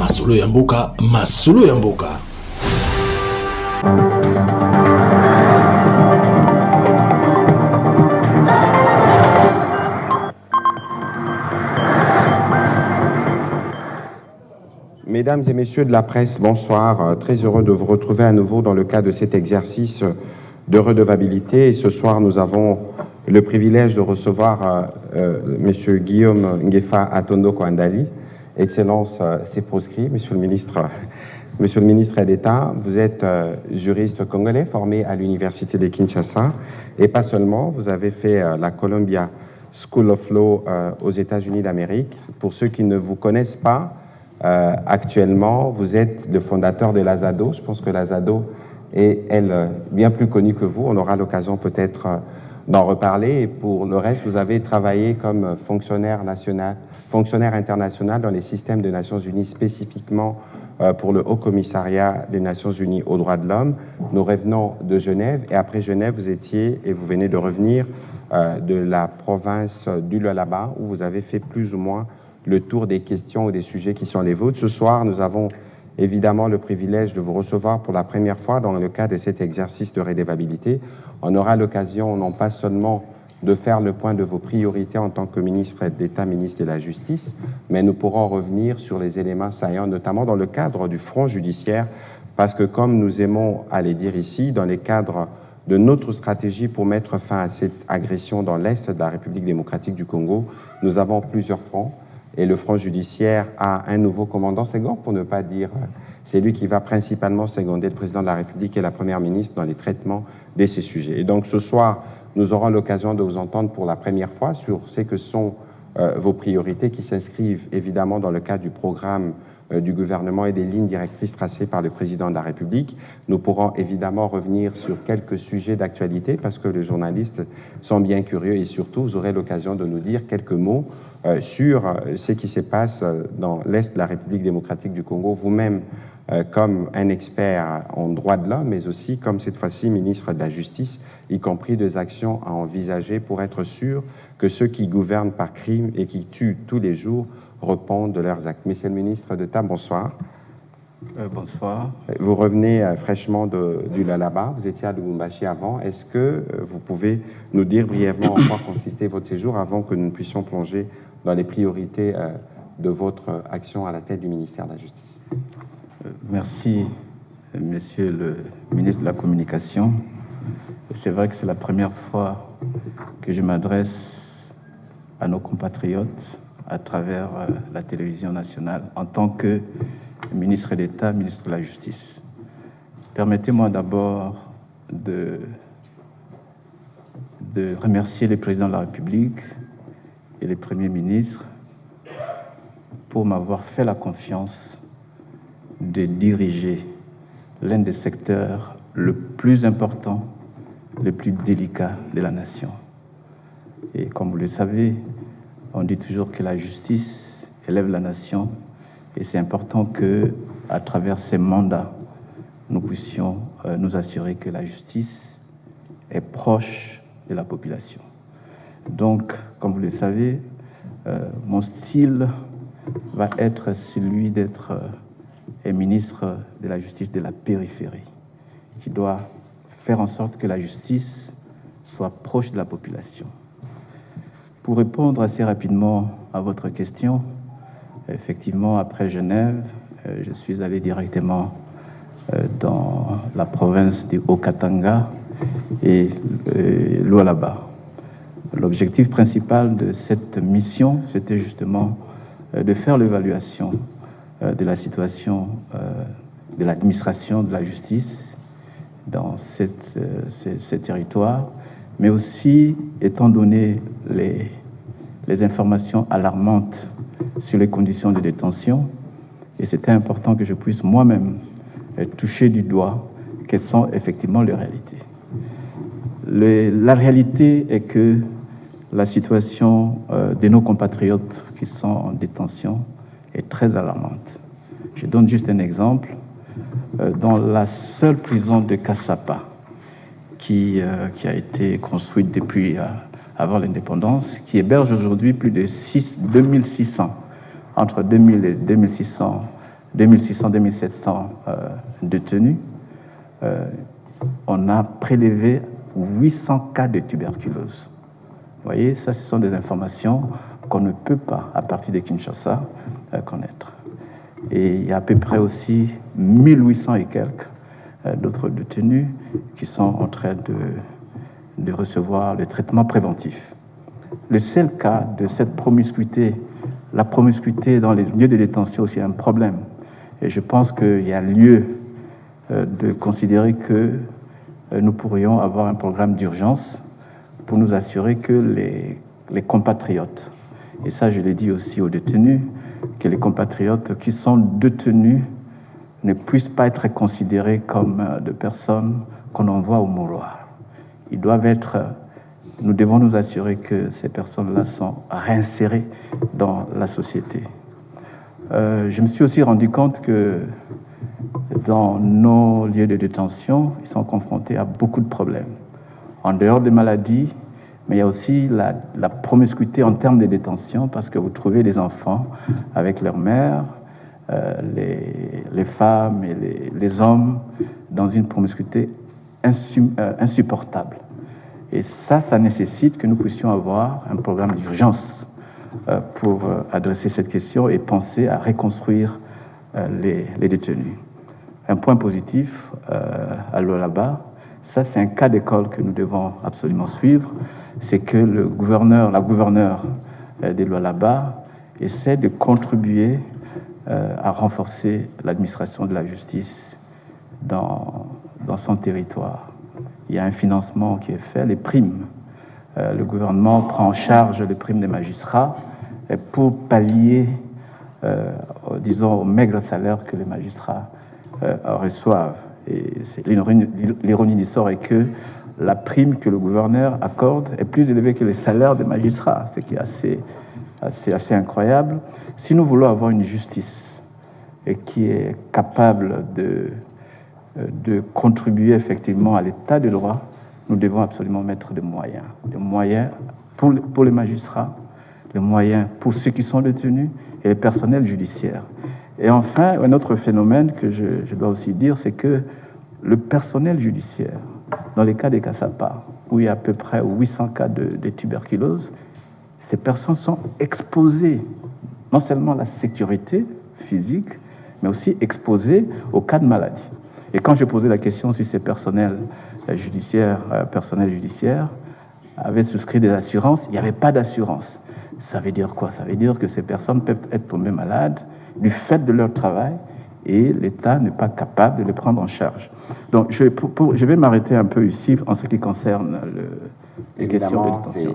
Masolo ya mboka, masolo ya mboka. Mesdames et messieurs de la presse, bonsoir. Très heureux de vous retrouver à nouveau dans le cadre de cet exercice de redevabilité. Et ce soir, nous avons le privilège de recevoir Monsieur Guillaume Ngefa Atondoko Andali. Excellence, c'est proscrit, Monsieur le ministre d'État. Vous êtes juriste congolais formé à l'Université de Kinshasa. Et pas seulement, vous avez fait la Columbia School of Law aux États-Unis d'Amérique. Pour ceux qui ne vous connaissent pas, actuellement, vous êtes le fondateur de l'Azado. Je pense que l'Azado est, elle, bien plus connue que vous. On aura l'occasion peut-être d'en reparler. Et pour le reste, vous avez travaillé comme fonctionnaire international dans les systèmes des Nations Unies, spécifiquement pour le Haut Commissariat des Nations Unies aux droits de l'homme. Nous revenons de Genève. Et après Genève, vous étiez, et vous venez de revenir, de la province du Lualaba, où vous avez fait plus ou moins le tour des questions ou des sujets qui sont les vôtres. Ce soir, nous avons évidemment le privilège de vous recevoir pour la première fois dans le cadre de cet exercice de redevabilité. On aura l'occasion non pas seulement de faire le point de vos priorités en tant que ministre d'État, ministre de la Justice, mais nous pourrons revenir sur les éléments saillants, notamment dans le cadre du front judiciaire, parce que comme nous aimons à les dire ici, dans les cadres de notre stratégie pour mettre fin à cette agression dans l'Est de la République démocratique du Congo, nous avons plusieurs fronts. Et le front judiciaire a un nouveau commandant second, pour ne pas dire, c'est lui qui va principalement seconder le président de la République et la première ministre dans les traitements de ces sujets. Et donc ce soir, nous aurons l'occasion de vous entendre pour la première fois sur ce que sont vos priorités qui s'inscrivent évidemment dans le cadre du programme du gouvernement et des lignes directrices tracées par le président de la République. Nous pourrons évidemment revenir sur quelques sujets d'actualité parce que les journalistes sont bien curieux et surtout, vous aurez l'occasion de nous dire quelques mots sur ce qui se passe dans l'Est de la République démocratique du Congo, vous-même comme un expert en droit de l'homme, mais aussi comme cette fois-ci ministre de la Justice, y compris des actions à envisager pour être sûr que ceux qui gouvernent par crime et qui tuent tous les jours répondent de leurs actes. Monsieur le ministre d'État, bonsoir. Bonsoir. Vous revenez fraîchement du Lualaba, vous étiez à Lubumbashi avant. Est-ce que vous pouvez nous dire brièvement en quoi consistait votre séjour avant que nous ne puissions plonger dans les priorités de votre action à la tête du ministère de la Justice? Merci, Monsieur le ministre de la Communication. C'est vrai que c'est la première fois que je m'adresse à nos compatriotes à travers la télévision nationale en tant que ministre d'État, ministre de la Justice. Permettez-moi d'abord de remercier le président de la République et le Premier ministre pour m'avoir fait la confiance de diriger l'un des secteurs le plus important, le plus délicat de la nation. Et comme vous le savez, on dit toujours que la justice élève la nation et c'est important que, à travers ces mandats, nous puissions nous assurer que la justice est proche de la population. Donc, comme vous le savez, mon style va être celui d'être un ministre de la justice de la périphérie, qui doit faire en sorte que la justice soit proche de la population. Pour répondre assez rapidement à votre question, effectivement, après Genève, je suis allé directement dans la province du Haut-Katanga et Lualaba. L'objectif principal de cette mission, c'était justement de faire l'évaluation de la situation de l'administration de la justice dans ces territoires, mais aussi, étant donné les informations alarmantes sur les conditions de détention, et c'était important que je puisse moi-même toucher du doigt quelles sont effectivement les réalités. La réalité est que la situation de nos compatriotes qui sont en détention est très alarmante. Je donne juste un exemple. Dans la seule prison de Kassapa, qui a été construite depuis avant l'indépendance, qui héberge aujourd'hui plus de 2600, entre 2000 et 2600 2600-2700 détenus. On a prélevé 800 cas de tuberculose. Vous voyez, ça, ce sont des informations qu'on ne peut pas, à partir de Kinshasa, connaître. Et il y a à peu près aussi 1800 et quelques d'autres détenus qui sont en train de recevoir le traitement préventif. Le seul cas de cette promiscuité, la promiscuité dans les lieux de détention aussi un problème. Et je pense qu'il y a lieu de considérer que nous pourrions avoir un programme d'urgence pour nous assurer que les compatriotes, et ça je l'ai dit aussi aux détenus, que les compatriotes qui sont détenus ne puissent pas être considérés comme des personnes qu'on envoie au mouroir. Ils doivent être, nous devons nous assurer que ces personnes-là sont réinsérées dans la société. Je me suis aussi rendu compte que dans nos lieux de détention, ils sont confrontés à beaucoup de problèmes. En dehors des maladies, mais il y a aussi la promiscuité en termes de détention, parce que vous trouvez des enfants avec leur mère, les femmes et les hommes dans une promiscuité insupportable. Et ça nécessite que nous puissions avoir un programme d'urgence pour adresser cette question et penser à reconstruire les détenus. Un point positif à Lualaba, ça c'est un cas d'école que nous devons absolument suivre, c'est que la gouverneure de Lualaba essaie de contribuer à renforcer l'administration de la justice dans son territoire. Il y a un financement qui est fait, les primes. Le gouvernement prend en charge les primes des magistrats pour pallier, disons, au maigre salaire que les magistrats reçoivent. Et l'ironie du sort est que la prime que le gouverneur accorde est plus élevée que les salaires des magistrats, ce qui est assez incroyable. Si nous voulons avoir une justice qui est capable de contribuer effectivement à l'état de droit, nous devons absolument mettre des moyens pour les magistrats, des moyens pour ceux qui sont détenus et les personnels judiciaires. Et enfin, un autre phénomène que je dois aussi dire, c'est que le personnel judiciaire, dans les cas des Kassapa, où il y a à peu près 800 cas de tuberculose, ces personnes sont exposées non seulement à la sécurité physique, mais aussi exposées aux cas de maladie. Et quand je posais la question si ces personnels judiciaires avaient souscrit des assurances, il n'y avait pas d'assurance. Ça veut dire quoi? Ça veut dire que ces personnes peuvent être tombées malades du fait de leur travail et l'État n'est pas capable de les prendre en charge. Donc, je vais m'arrêter un peu ici en ce qui concerne les questions de détention.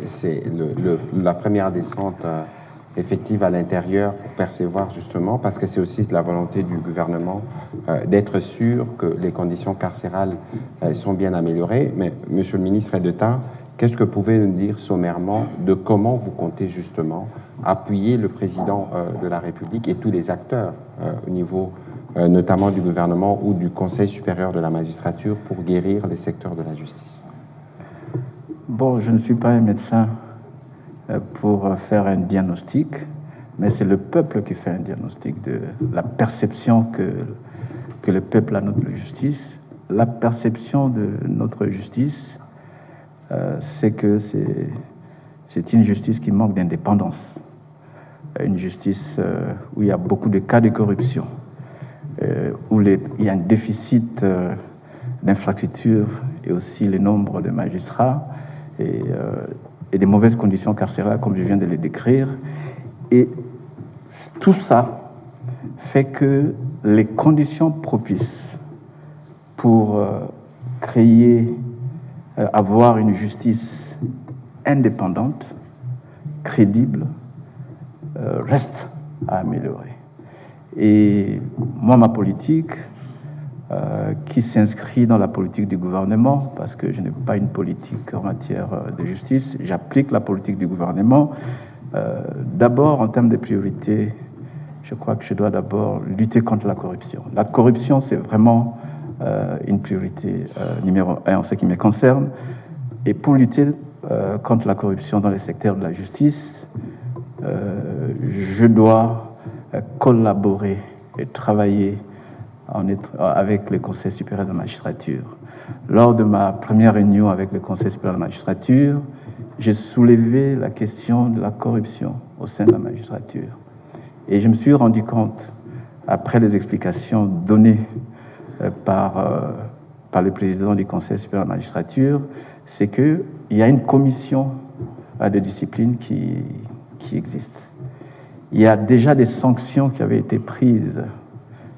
C'est la première descente effective à l'intérieur pour percevoir justement, parce que c'est aussi la volonté du gouvernement d'être sûr que les conditions carcérales sont bien améliorées. Mais, Monsieur le ministre d'État, qu'est-ce que vous pouvez nous dire sommairement de comment vous comptez justement appuyer le président de la République et tous les acteurs au niveau notamment du gouvernement ou du Conseil supérieur de la magistrature pour guérir les secteurs de la justice? Bon, je ne suis pas un médecin pour faire un diagnostic, mais c'est le peuple qui fait un diagnostic de la perception que le peuple a de notre justice. La perception de notre justice, c'est que c'est une justice qui manque d'indépendance, une justice où il y a beaucoup de cas de corruption, où il y a un déficit d'infrastructures et aussi le nombre de magistrats et des mauvaises conditions carcérales, comme je viens de les décrire. Et tout ça fait que les conditions propices pour avoir une justice indépendante, crédible, reste à améliorer. Et moi, ma politique, qui s'inscrit dans la politique du gouvernement, parce que je n'ai pas une politique en matière de justice, j'applique la politique du gouvernement. D'abord, en termes de priorité, je crois que je dois d'abord lutter contre la corruption. La corruption, c'est vraiment une priorité numéro 1 en ce qui me concerne. Et pour lutter contre la corruption dans les secteurs de la justice, je dois collaborer et travailler avec le Conseil supérieur de la magistrature. Lors de ma première réunion avec le Conseil supérieur de la magistrature, j'ai soulevé la question de la corruption au sein de la magistrature. Et je me suis rendu compte, après les explications données par le président du Conseil supérieur de la magistrature, c'est qu'il y a une commission de discipline qui existe. Il y a déjà des sanctions qui avaient été prises,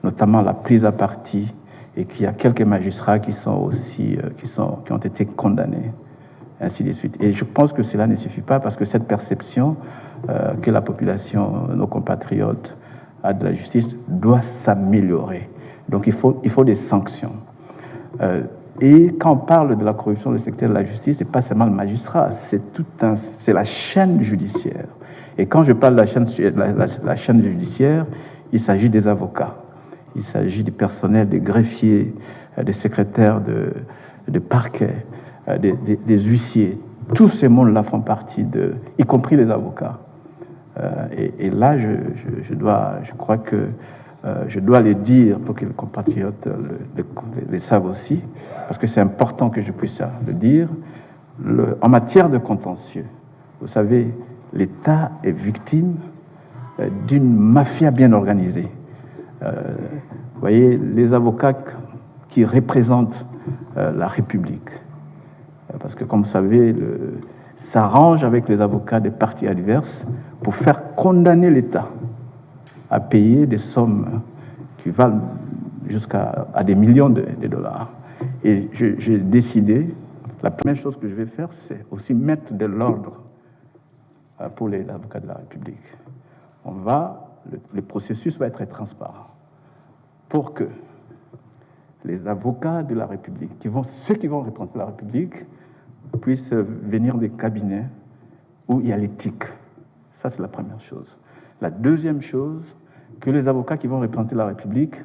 notamment la prise à partie, et qu'il y a quelques magistrats qui ont été condamnés, ainsi de suite. Et je pense que cela ne suffit pas parce que cette perception que la population, nos compatriotes, a de la justice doit s'améliorer. Donc il faut des sanctions. Et quand on parle de la corruption dans le secteur de la justice, c'est pas seulement le magistrat, c'est la chaîne judiciaire. Et quand je parle de la chaîne judiciaire, il s'agit des avocats, il s'agit du personnel, des greffiers, des secrétaires de parquet, des huissiers. Tous ces mondes-là font partie y compris les avocats. Et là, je crois que je dois le dire pour que les compatriotes le savent aussi, parce que c'est important que je puisse le dire. En matière de contentieux, vous savez, l'État est victime d'une mafia bien organisée. Vous voyez, les avocats qui représentent la République, parce que comme vous savez, s'arrange avec les avocats des partis adverses pour faire condamner l'État à payer des sommes qui valent jusqu'à des millions de dollars. Et j'ai décidé, la première chose que je vais faire, c'est aussi mettre de l'ordre pour les avocats de la République. Le processus va être transparent pour que les avocats de la République, ceux qui vont représenter la République, puissent venir des cabinets où il y a l'éthique. Ça, c'est la première chose. La deuxième chose, que les avocats qui vont représenter la République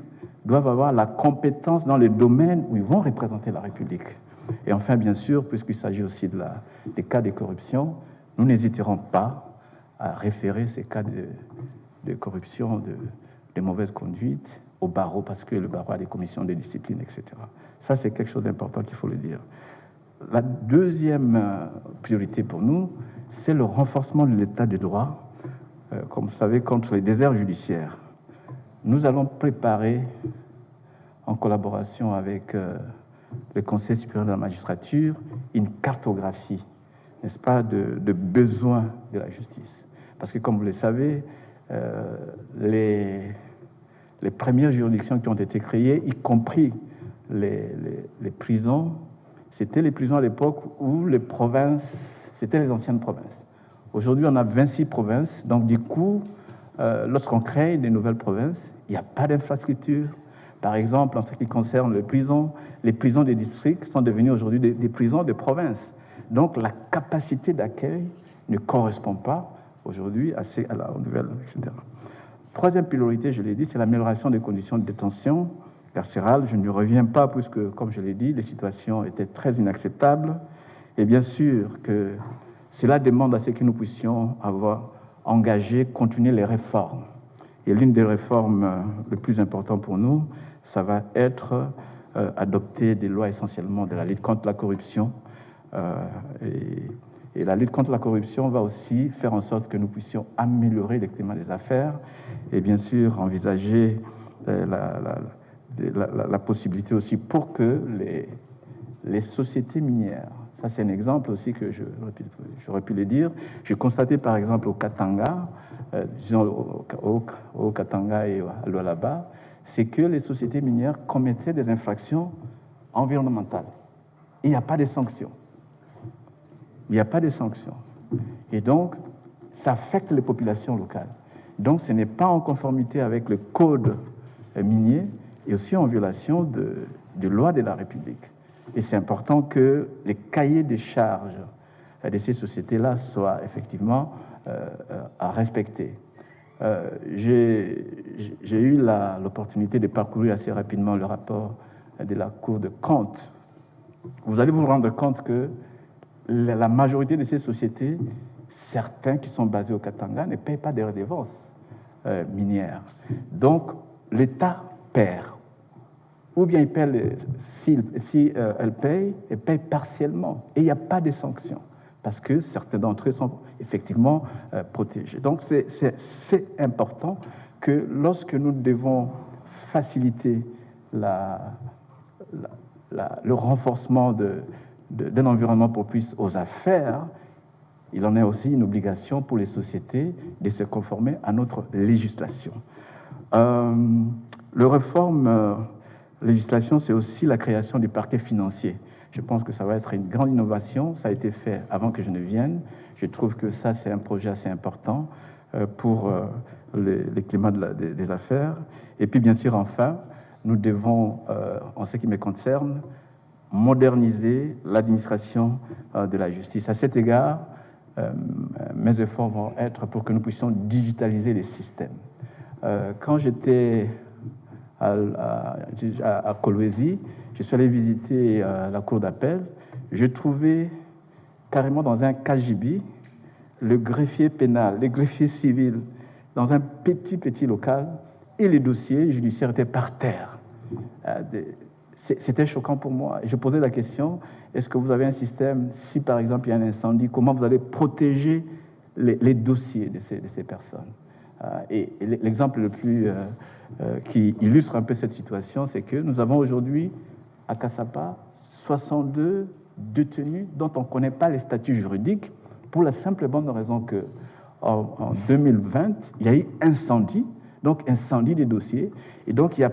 doivent avoir la compétence dans les domaines où ils vont représenter la République. Et enfin, bien sûr, puisqu'il s'agit aussi des cas de corruption, nous n'hésiterons pas à référer ces cas de corruption, de mauvaise conduite au barreau, parce que le barreau a des commissions de discipline, etc. Ça, c'est quelque chose d'important qu'il faut le dire. La deuxième priorité pour nous, c'est le renforcement de l'état de droit, comme vous savez, contre les déserts judiciaires. Nous allons préparer, en collaboration avec le Conseil supérieur de la magistrature, une cartographie, n'est-ce pas, de besoins de la justice. Parce que, comme vous le savez, les premières juridictions qui ont été créées, y compris les prisons, c'était les prisons à l'époque où les provinces, c'était les anciennes provinces. Aujourd'hui, on a 26 provinces. Donc, du coup, lorsqu'on crée des nouvelles provinces, il n'y a pas d'infrastructure. Par exemple, en ce qui concerne les prisons des districts sont devenues aujourd'hui des prisons de province. Donc, la capacité d'accueil ne correspond pas aujourd'hui à la nouvelle, etc. Troisième priorité, je l'ai dit, c'est l'amélioration des conditions de détention carcérale. Je ne reviens pas puisque, comme je l'ai dit, les situations étaient très inacceptables. Et bien sûr que cela demande à ce que nous puissions continuer les réformes. Et l'une des réformes les plus importantes pour nous, ça va être adopter des lois essentiellement de la lutte contre la corruption. Et la lutte contre la corruption va aussi faire en sorte que nous puissions améliorer le climat des affaires et bien sûr envisager la possibilité aussi pour que les sociétés minières, ça c'est un exemple aussi que j'aurais pu le dire, j'ai constaté par exemple au Katanga, disons au Katanga et à Lualaba, c'est que les sociétés minières commettaient des infractions environnementales. Il n'y a pas de sanctions. Il n'y a pas de sanctions. Et donc, ça affecte les populations locales. Donc, ce n'est pas en conformité avec le code minier et aussi en violation de lois de la République. Et c'est important que les cahiers des charges de ces sociétés-là soient effectivement à respecter. J'ai eu l'opportunité de parcourir assez rapidement le rapport de la Cour de compte. Vous allez vous rendre compte que la majorité de ces sociétés, certains qui sont basés au Katanga, ne payent pas des redevances minières. Donc, l'État perd. Ou bien il paie, si elle paye, elle paye partiellement. Et il n'y a pas de sanctions, parce que certains d'entre eux sont effectivement protégés. Donc c'est important que lorsque nous devons faciliter le renforcement d'un environnement propice aux affaires, il en est aussi une obligation pour les sociétés de se conformer à notre législation. Le réforme législation, c'est aussi la création du parquet financier. Je pense que ça va être une grande innovation. Ça a été fait avant que je ne vienne. Je trouve que ça, c'est un projet assez important pour les climats des affaires. Et puis, bien sûr, enfin, nous devons, en ce qui me concerne, moderniser l'administration de la justice. À cet égard, mes efforts vont être pour que nous puissions digitaliser les systèmes. Quand j'étais à Kolwezi, je suis allé visiter la cour d'appel. J'ai trouvé carrément dans un KGB le greffier pénal, le greffier civil, dans un petit local, et les dossiers judiciaires étaient par terre. C'était choquant pour moi. Je posais la question, est-ce que vous avez un système, si par exemple il y a un incendie, comment vous allez protéger les dossiers de ces personnes? Et l'exemple le plus qui illustre un peu cette situation, c'est que nous avons aujourd'hui à Kassapa 62 détenus dont on ne connaît pas les statuts juridiques, pour la simple et bonne raison que en 2020, il y a eu incendie, donc incendie des dossiers, et donc il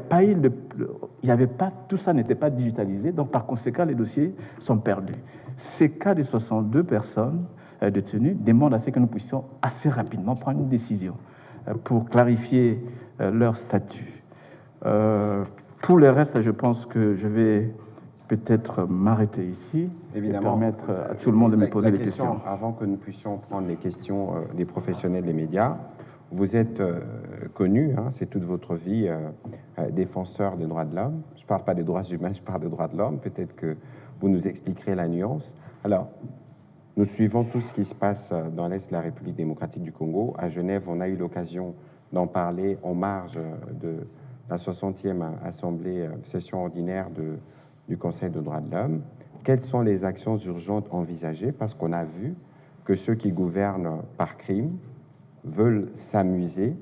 n'y avait pas, tout ça n'était pas digitalisé, donc par conséquent les dossiers sont perdus. Ces cas de 62 personnes détenues demandent à ce que nous puissions assez rapidement prendre une décision pour clarifier leur statut. Pour le reste, je pense que je vais peut-être m'arrêter ici. Évidemment, et permettre à tout le monde de me poser des questions. Avant que nous puissions prendre les questions des professionnels des médias, vous êtes connu, hein, c'est toute votre vie, défenseur des droits de l'homme. Je ne parle pas des droits humains, je parle des droits de l'homme. Peut-être que vous nous expliquerez la nuance. Alors, nous suivons tout ce qui se passe dans l'Est de la République démocratique du Congo. À Genève, on a eu l'occasion d'en parler en marge de la 60e assemblée, session ordinaire du Conseil des droits de l'homme. Quelles sont les actions urgentes envisagées? Parce qu'on a vu que ceux qui gouvernent par crime veulent s'amuser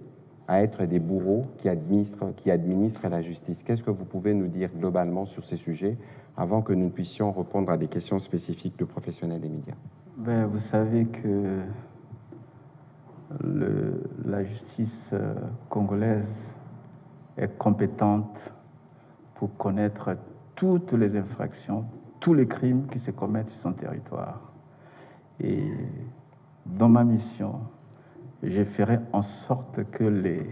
à être des bourreaux qui administrent la justice. Qu'est-ce que vous pouvez nous dire globalement sur ces sujets avant que nous puissions répondre à des questions spécifiques de professionnels des médias? Vous savez que la justice congolaise est compétente pour connaître toutes les infractions, tous les crimes qui se commettent sur son territoire. Et dans ma mission, je ferai en sorte que les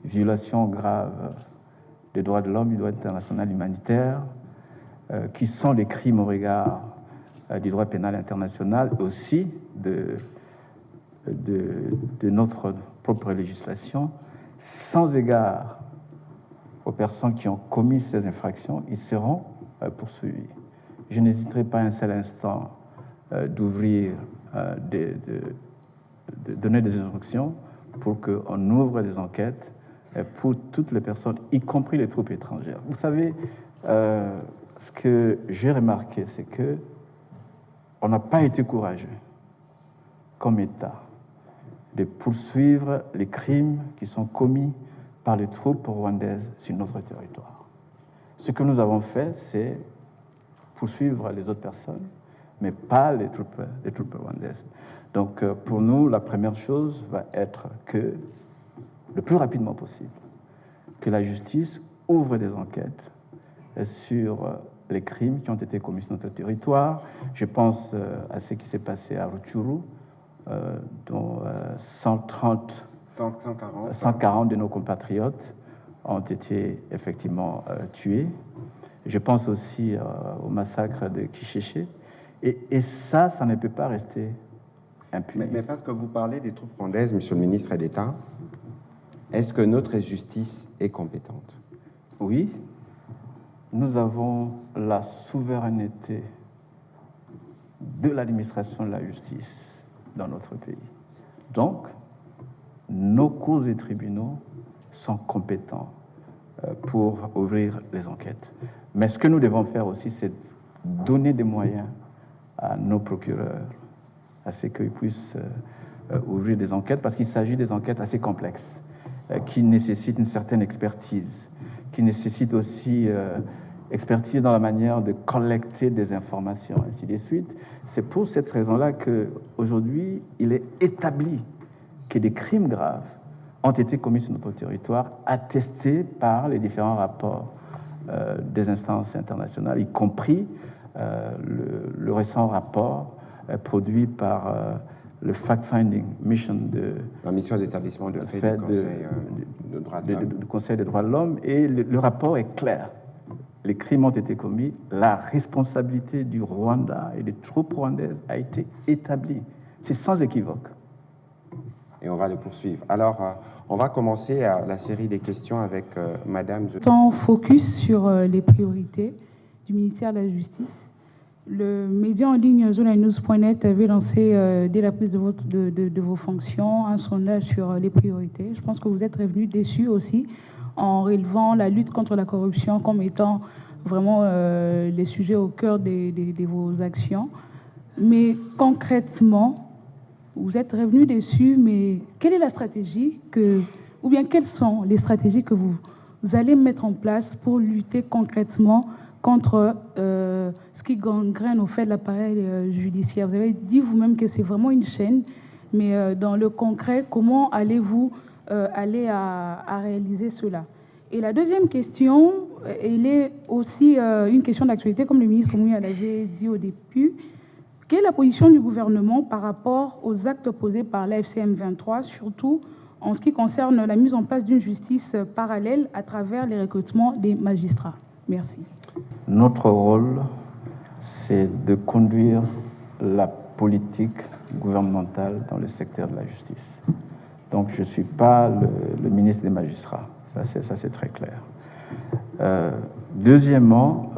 violations graves des droits de l'homme, du droit international humanitaire, qui sont les crimes au regard du droit pénal international, aussi de notre propre législation, sans égard aux personnes qui ont commis ces infractions, ils seront poursuivis. Je n'hésiterai pas un seul instant d'ouvrir, de donner des instructions pour qu'on ouvre des enquêtes pour toutes les personnes, y compris les troupes étrangères. Vous savez, ce que j'ai remarqué, c'est que on n'a pas été courageux, comme État, de poursuivre les crimes qui sont commis par les troupes rwandaises sur notre territoire. Ce que nous avons fait, c'est poursuivre les autres personnes, mais pas les troupes rwandaises. Donc, pour nous, la première chose va être que, le plus rapidement possible, que la justice ouvre des enquêtes sur les crimes qui ont été commis sur notre territoire. Je pense à ce qui s'est passé à Rutshuru, dont 140 de nos compatriotes ont été effectivement tués. Je pense aussi au massacre de Kishishe. Et ça ne peut pas rester impuni. Mais parce que vous parlez des troupes rwandaises, Monsieur le ministre d'État, est-ce que notre justice est compétente? Oui, nous avons la souveraineté de l'administration de la justice dans notre pays. Donc, nos cours et tribunaux sont compétents pour ouvrir les enquêtes. Mais ce que nous devons faire aussi, c'est donner des moyens à nos procureurs, à ce qu'ils puissent ouvrir des enquêtes, parce qu'il s'agit des enquêtes assez complexes, qui nécessitent une certaine expertise, qui nécessitent aussi expertise dans la manière de collecter des informations, ainsi de suite. C'est pour cette raison-là qu'aujourd'hui, il est établi que des crimes graves ont été commis sur notre territoire, attestés par les différents rapports des instances internationales, y compris le récent rapport produit par le fact-finding mission de la mission d'établissement de fait du Conseil des droits de l'homme. Et le rapport est clair. Les crimes ont été commis. La responsabilité du Rwanda et des troupes rwandaises a été établie. C'est sans équivoque. Et on va le poursuivre. Alors, on va commencer la série des questions avec Madame... Tant focus sur les priorités du ministère de la Justice. Le média en ligne zonenews.net avait lancé, dès la prise de vos fonctions, un sondage sur les priorités. Je pense que vous êtes revenu déçus aussi en relevant la lutte contre la corruption comme étant vraiment les sujets au cœur de vos actions. Mais concrètement, vous êtes revenu déçus, mais quelle est la stratégie ou bien quelles sont les stratégies que vous allez mettre en place pour lutter concrètement contre ce qui gangrène au fait de l'appareil judiciaire? Vous avez dit vous-même que c'est vraiment une chaîne, mais dans le concret, comment allez-vous aller à réaliser cela? Et la deuxième question, elle est aussi une question d'actualité, comme le ministre Mouya l'avait dit au début. Quelle est la position du gouvernement par rapport aux actes posés par l'AFCM 23, surtout en ce qui concerne la mise en place d'une justice parallèle à travers les recrutements des magistrats? Merci. Notre rôle, c'est de conduire la politique gouvernementale dans le secteur de la justice. Donc, je ne suis pas le ministre des magistrats. Ça, c'est très clair. Deuxièmement,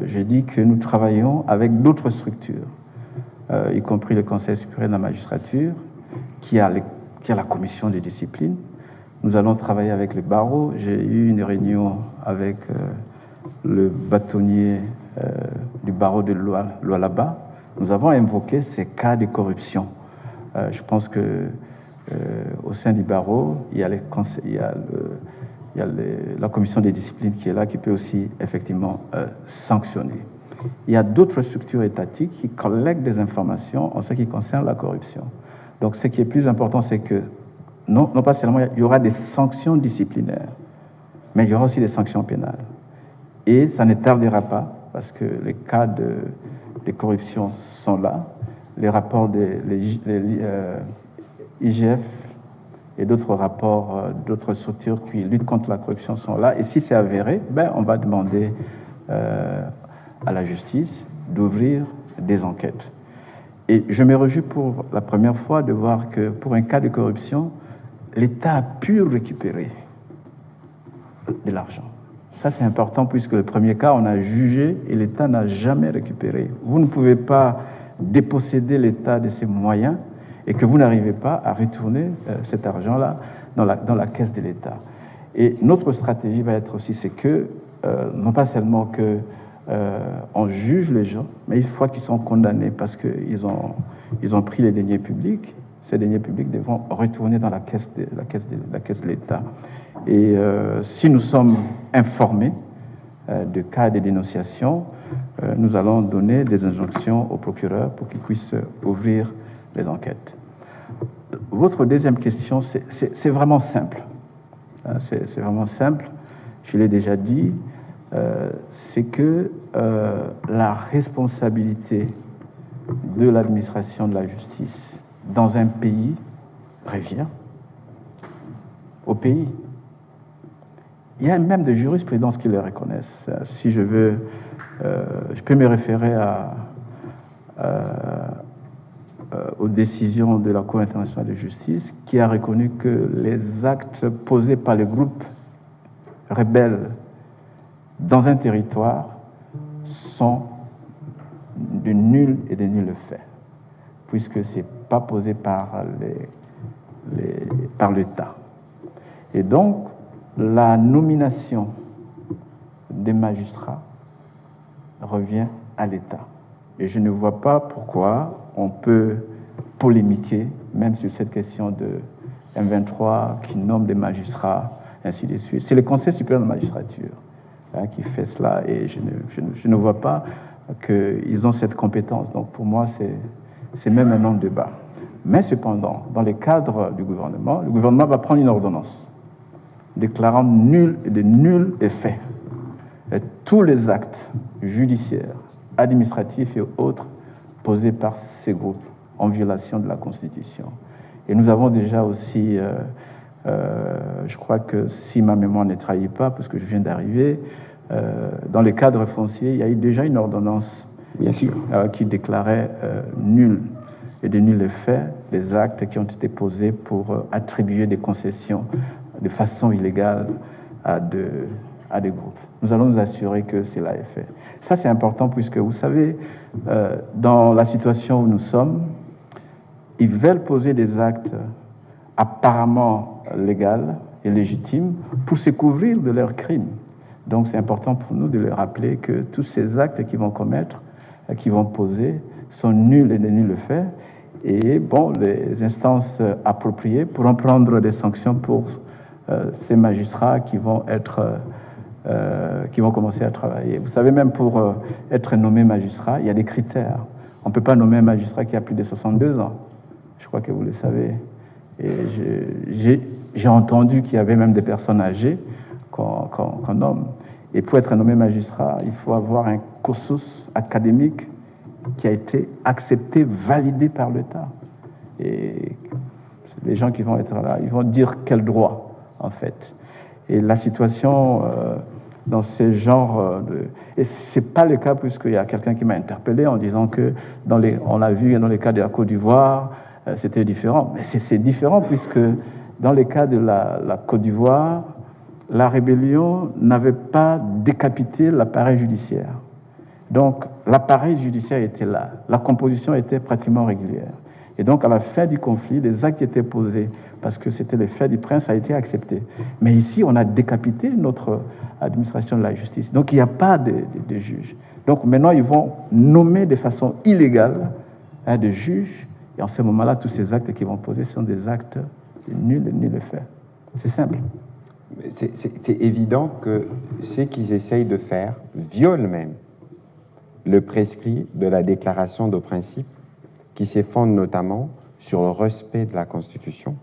j'ai dit que nous travaillons avec d'autres structures, y compris le Conseil supérieur de la magistrature, qui a la commission des disciplines. Nous allons travailler avec le barreau. J'ai eu une réunion avec le bâtonnier du barreau de Lualaba. Nous avons invoqué ces cas de corruption. Je pense que au sein du barreau, il y a la commission des disciplines qui est là, qui peut aussi effectivement sanctionner. Il y a d'autres structures étatiques qui collectent des informations en ce qui concerne la corruption. Donc ce qui est plus important, c'est que non pas seulement il y aura des sanctions disciplinaires, mais il y aura aussi des sanctions pénales. Et ça ne tardera pas, parce que les cas de corruption sont là. Les rapports des IGF et d'autres rapports, d'autres structures qui luttent contre la corruption sont là. Et si c'est avéré, on va demander à la justice d'ouvrir des enquêtes. Et je me réjouis pour la première fois de voir que pour un cas de corruption, l'État a pu récupérer de l'argent. Ça, c'est important puisque le premier cas, on a jugé et l'État n'a jamais récupéré. Vous ne pouvez pas déposséder l'État de ses moyens et que vous n'arrivez pas à retourner cet argent-là dans la caisse de l'État. Et notre stratégie va être aussi, c'est que, non pas seulement que on juge les gens, mais une fois qu'ils sont condamnés parce qu'ils ont pris les deniers publics, ces deniers publics devront retourner dans la caisse de l'État. Et si nous sommes informés de cas de dénonciation, nous allons donner des injonctions aux procureurs pour qu'ils puissent ouvrir les enquêtes. Votre deuxième question, c'est vraiment simple. C'est vraiment simple, je l'ai déjà dit, c'est que la responsabilité de l'administration de la justice dans un pays revient au pays. Il y a même des jurisprudences qui le reconnaissent. Si je veux, je peux me référer aux décisions de la Cour internationale de justice qui a reconnu que les actes posés par les groupes rebelles dans un territoire sont de nul et de nul fait, puisque ce n'est pas posé par l'État. Et donc, la nomination des magistrats revient à l'État. Et je ne vois pas pourquoi on peut polémiquer, même sur cette question de M23 qui nomme des magistrats, ainsi de suite. C'est le Conseil supérieur de la magistrature qui fait cela, et je ne vois pas qu'ils ont cette compétence. Donc pour moi, c'est même un non-débat. Mais cependant, dans le cadre du gouvernement, le gouvernement va prendre une ordonnance déclarant nul effet tous les actes judiciaires, administratifs et autres posés par ces groupes en violation de la Constitution. Et nous avons déjà aussi, je crois que si ma mémoire ne trahit pas, parce que je viens d'arriver, dans le cadre foncier, il y a eu déjà une ordonnance qui déclarait nul et de nul effet les actes qui ont été posés pour attribuer des concessions de façon illégale à des groupes. Nous allons nous assurer que cela est fait. Ça, c'est important puisque, vous savez, dans la situation où nous sommes, ils veulent poser des actes apparemment légaux et légitimes pour se couvrir de leurs crimes. Donc, c'est important pour nous de leur rappeler que tous ces actes qu'ils vont commettre, qu'ils vont poser, sont nuls et de nul effet. Et bon, les instances appropriées pourront prendre des sanctions pour ces magistrats qui vont commencer à travailler. Vous savez, même pour être nommé magistrat, il y a des critères. On ne peut pas nommer un magistrat qui a plus de 62 ans. Je crois que vous le savez. Et j'ai entendu qu'il y avait même des personnes âgées qu'on nomme. Et pour être nommé magistrat, il faut avoir un cursus académique qui a été accepté, validé par l'État. Et les gens qui vont être là, ils vont dire quel droit, en fait. Et la situation dans ce genre de... Et ce n'est pas le cas puisqu'il y a quelqu'un qui m'a interpellé en disant que, on l'a vu dans le cas de la Côte d'Ivoire, c'était différent. Mais c'est différent puisque dans le cas de la Côte d'Ivoire, la rébellion n'avait pas décapité l'appareil judiciaire. Donc, l'appareil judiciaire était là. La composition était pratiquement régulière. Et donc, à la fin du conflit, les actes qui étaient posés, parce que c'était le fait du prince, a été accepté. Mais ici, on a décapité notre administration de la justice. Donc, il n'y a pas de juge. Donc, maintenant, ils vont nommer de façon illégale des juges. Et en ce moment-là, tous ces actes qu'ils vont poser sont des actes nuls et nuls effet. C'est simple. C'est évident que ce qu'ils essayent de faire viole même le prescrit de la déclaration de principe qui se fonde notamment sur le respect de la Constitution.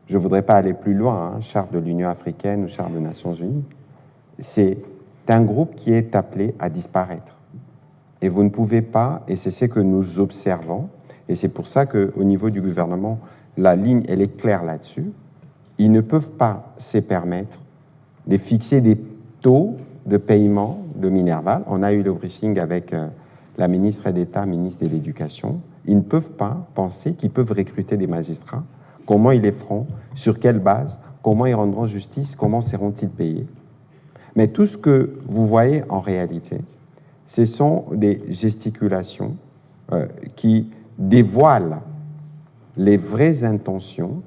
Je ne voudrais pas aller plus loin, charte de l'Union africaine ou charte des Nations unies. C'est un groupe qui est appelé à disparaître. Et vous ne pouvez pas, et c'est ce que nous observons, et c'est pour ça qu'au niveau du gouvernement, la ligne, elle est claire là-dessus. Ils ne peuvent pas se permettre de fixer des taux de paiement de Minerval. On a eu le briefing avec la ministre d'État, ministre de l'Éducation. Ils ne peuvent pas penser qu'ils peuvent recruter des magistrats. Comment ils les feront? Sur quelle base? Comment ils rendront justice? Comment seront-ils payés? Mais tout ce que vous voyez en réalité, ce sont des gesticulations qui dévoilent les vraies intentions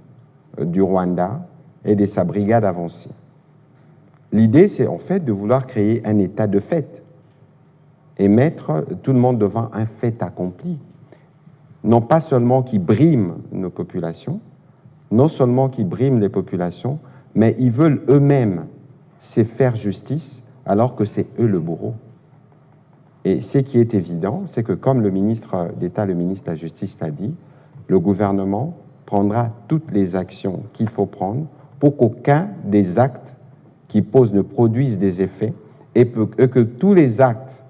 du Rwanda et de sa brigade avancée. L'idée, c'est en fait de vouloir créer un état de fait et mettre tout le monde devant un fait accompli. Non pas seulement qui briment nos populations, non seulement qui briment les populations, mais ils veulent eux-mêmes se faire justice alors que c'est eux le bourreau. Et ce qui est évident, c'est que comme le ministre d'État, le ministre de la Justice l'a dit, le gouvernement prendra toutes les actions qu'il faut prendre pour qu'aucun des actes qui posent ne produisent des effets et que tous les actes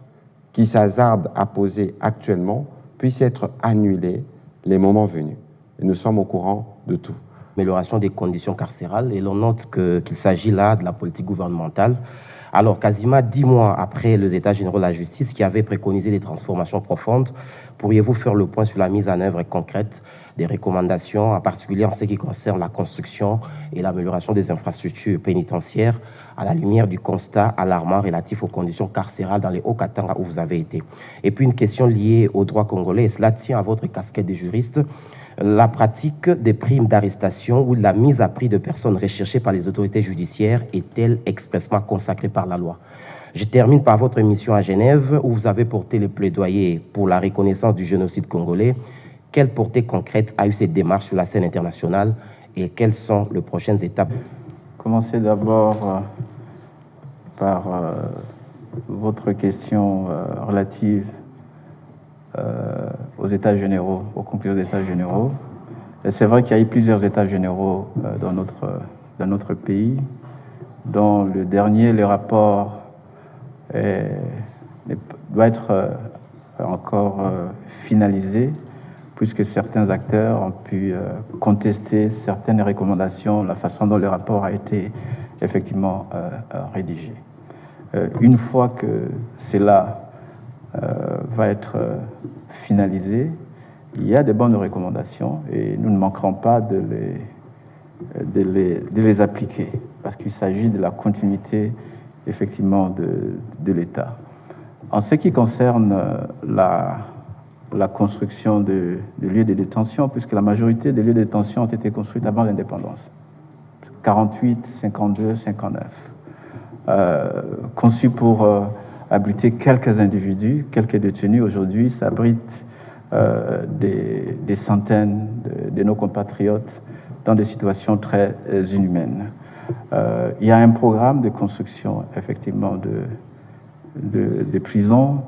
qui s'hasardent à poser actuellement puissent être annulés les moments venus. Et nous sommes au courant de tout. Amélioration des conditions carcérales, et l'on note qu'il s'agit là de la politique gouvernementale. Alors, quasiment 10 mois après les États généraux de la justice qui avaient préconisé des transformations profondes, pourriez-vous faire le point sur la mise en œuvre concrète des recommandations, en particulier en ce qui concerne la construction et l'amélioration des infrastructures pénitentiaires, à la lumière du constat alarmant relatif aux conditions carcérales dans les Hauts-Katanga où vous avez été? Et puis une question liée au droit congolais, et cela tient à votre casquette de juriste. La pratique des primes d'arrestation ou de la mise à prix de personnes recherchées par les autorités judiciaires est-elle expressément consacrée par la loi? Je termine par votre mission à Genève, où vous avez porté le plaidoyer pour la reconnaissance du génocide congolais. Quelle portée concrète a eu cette démarche sur la scène internationale et quelles sont les prochaines étapes? Commencez d'abord par votre question relative aux États généraux, aux conclusions des États généraux. C'est vrai qu'il y a eu plusieurs États généraux dans notre pays, dont le dernier, le rapport doit être encore finalisé, puisque certains acteurs ont pu contester certaines recommandations, la façon dont le rapport a été effectivement rédigé. Une fois que cela va être finalisé, il y a de bonnes recommandations et nous ne manquerons pas de les appliquer, parce qu'il s'agit de la continuité effectivement de l'État. En ce qui concerne la construction de lieux de détention, puisque la majorité des lieux de détention ont été construits avant l'indépendance, 48, 52, 59, conçus pour abriter quelques individus, quelques détenus. Aujourd'hui, ça abrite des centaines de nos compatriotes dans des situations très inhumaines. Il y a un programme de construction effectivement de prisons.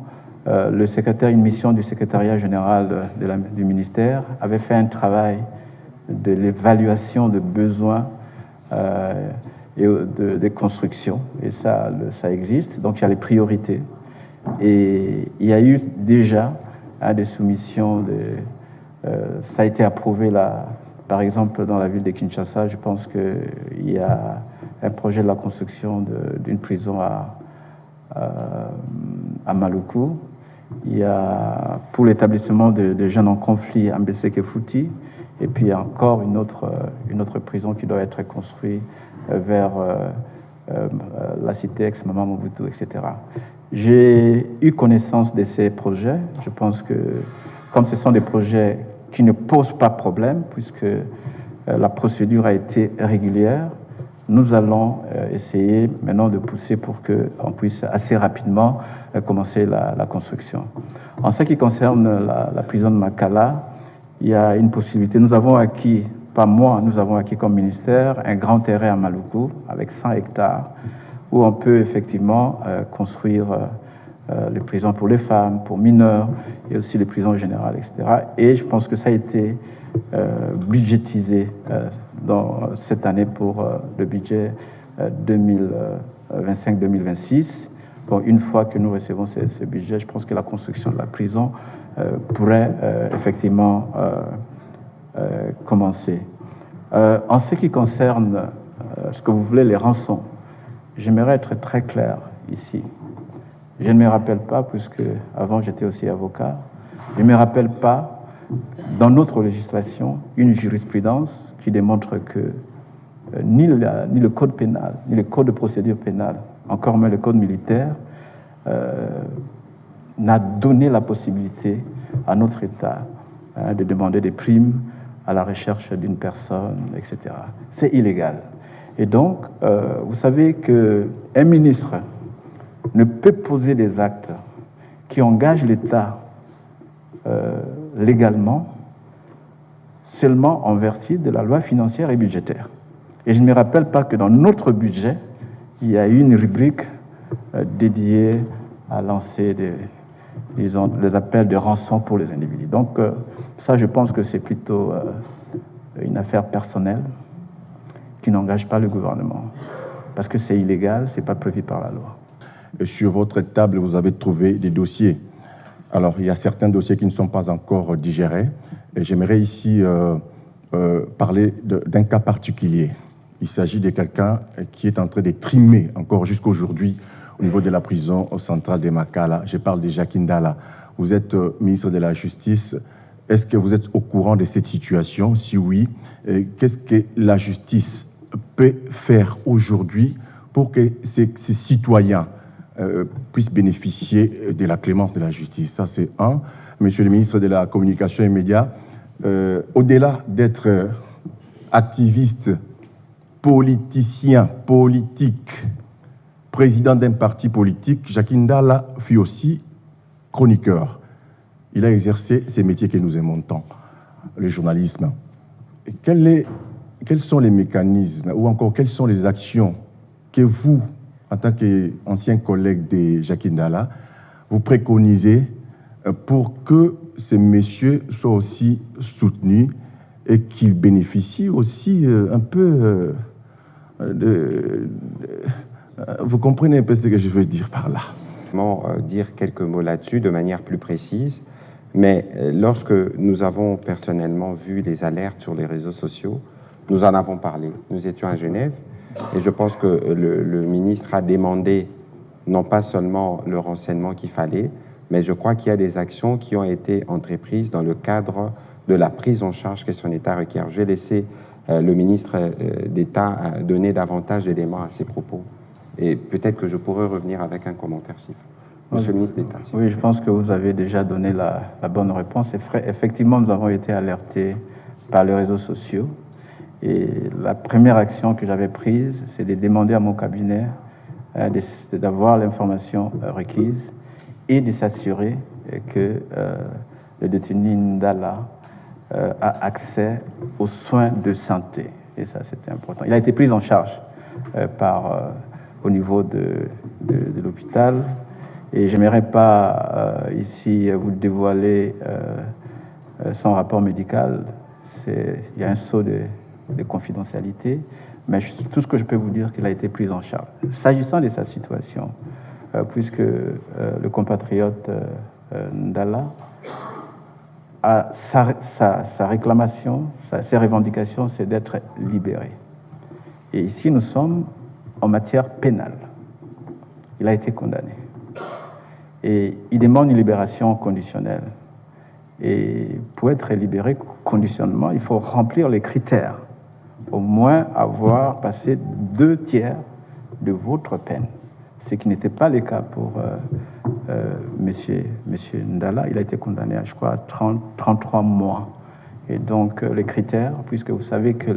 Une mission du secrétariat général du ministère avait fait un travail de l'évaluation de besoins et de construction, et ça existe. Donc il y a les priorités, et il y a eu déjà des soumissions, ça a été approuvé là, par exemple dans la ville de Kinshasa. Je pense qu'il y a un projet de la construction d'une prison à Maluku. Il y a pour l'établissement de jeunes en conflit à Mbeseke-Fouti, et puis il y a encore une autre prison qui doit être construite vers la cité ex-Mama Mobutu, etc. J'ai eu connaissance de ces projets. Je pense que comme ce sont des projets qui ne posent pas problème, puisque la procédure a été régulière, nous allons essayer maintenant de pousser pour qu'on puisse assez rapidement commencer la construction. En ce qui concerne la prison de Makala, il y a une possibilité. Nous avons acquis, pas moi, nous avons acquis comme ministère un grand terrain à Maluku avec 100 hectares où on peut effectivement construire les prisons pour les femmes, pour mineurs, et aussi les prisons générales, etc. Et je pense que ça a été budgétisé dans cette année pour le budget 2025-2026. Bon, une fois que nous recevons ce budget, je pense que la construction de la prison pourrait effectivement commencer. En ce qui concerne ce que vous voulez, les rançons, j'aimerais être très clair ici. Je ne me rappelle pas, puisque avant j'étais aussi avocat, je ne me rappelle pas dans notre législation une jurisprudence qui démontre que ni le code pénal, ni le code de procédure pénale, encore moins le code militaire, n'a donné la possibilité à notre État de demander des primes à la recherche d'une personne, etc. C'est illégal. Et donc, vous savez qu'un ministre ne peut poser des actes qui engagent l'État légalement seulement en vertu de la loi financière et budgétaire. Et je ne me rappelle pas que dans notre budget, il y a eu une rubrique dédiée à lancer des appels de rançon pour les individus. Donc ça, je pense que c'est plutôt une affaire personnelle qui n'engage pas le gouvernement, parce que c'est illégal, c'est pas prévu par la loi. Et sur votre table, vous avez trouvé des dossiers. Alors, il y a certains dossiers qui ne sont pas encore digérés. Et j'aimerais ici parler d'un cas particulier. Il s'agit de quelqu'un qui est en train de trimer encore jusqu'aujourd'hui au niveau de la prison centrale de Makala. Je parle de Jacques Ndala. Vous êtes ministre de la Justice. Est-ce que vous êtes au courant de cette situation? Si oui, qu'est-ce que la justice peut faire aujourd'hui pour que ces citoyens puissent bénéficier de la clémence de la justice? Ça, c'est un. Monsieur le ministre de la Communication et Médias, au-delà d'être activiste, politicien, politique, président d'un parti politique, Jacques Ndala fut aussi chroniqueur. Il a exercé ces métiers que nous aimons tant, le journalisme. Et quels sont les mécanismes ou encore quelles sont les actions que vous, en tant qu'ancien collègue de Jacques Ndala, vous préconisez pour que ces messieurs soient aussi soutenus et qu'ils bénéficient aussi un peu vous comprenez un peu ce que je veux dire par là. Dire quelques mots là-dessus de manière plus précise, mais lorsque nous avons personnellement vu les alertes sur les réseaux sociaux, nous en avons parlé. Nous étions à Genève et je pense que le ministre a demandé non pas seulement le renseignement qu'il fallait, mais je crois qu'il y a des actions qui ont été entreprises dans le cadre de la prise en charge que son État requiert. Je vais laisser le ministre d'État donner davantage d'éléments à ses propos. Et peut-être que je pourrais revenir avec un commentaire, si Monsieur le ministre d'État. Oui, je pense que vous avez déjà donné la bonne réponse. Effectivement, nous avons été alertés par les réseaux sociaux. Et la première action que j'avais prise, c'est de demander à mon cabinet d'avoir l'information requise et de s'assurer que le détenu Ndala a accès aux soins de santé. Et ça, c'était important. Il a été pris en charge au niveau de l'hôpital. Et je n'aimerais pas ici vous dévoiler son rapport médical. Il y a un saut de confidentialité. Mais tout ce que je peux vous dire, qu'il a été pris en charge. S'agissant de sa situation, puisque le compatriote Ndala a sa réclamation, ses revendications, c'est d'être libéré. Et ici, nous sommes en matière pénale. Il a été condamné. Et il demande une libération conditionnelle. Et pour être libéré conditionnellement, il faut remplir les critères. Au moins avoir passé 2/3 de votre peine. Ce qui n'était pas le cas pour monsieur Ndala. Il a été condamné à, je crois, 33 mois. Et donc, les critères, puisque vous savez que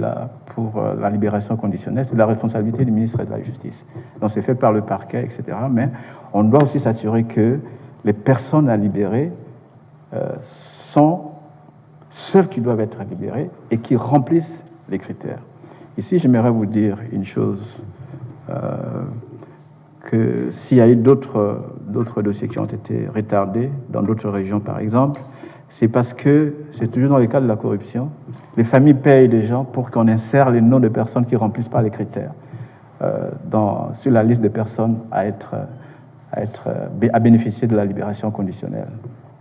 pour la libération conditionnelle, c'est la responsabilité du ministre de la Justice. Donc, c'est fait par le parquet, etc. Mais on doit aussi s'assurer que les personnes à libérer sont celles qui doivent être libérées et qui remplissent les critères. Ici, j'aimerais vous dire une chose, que s'il y a eu d'autres dossiers qui ont été retardés, dans d'autres régions par exemple, c'est parce que c'est toujours dans le cas de la corruption. Les familles payent des gens pour qu'on insère les noms de personnes qui ne remplissent pas les critères sur la liste des personnes à bénéficier de la libération conditionnelle.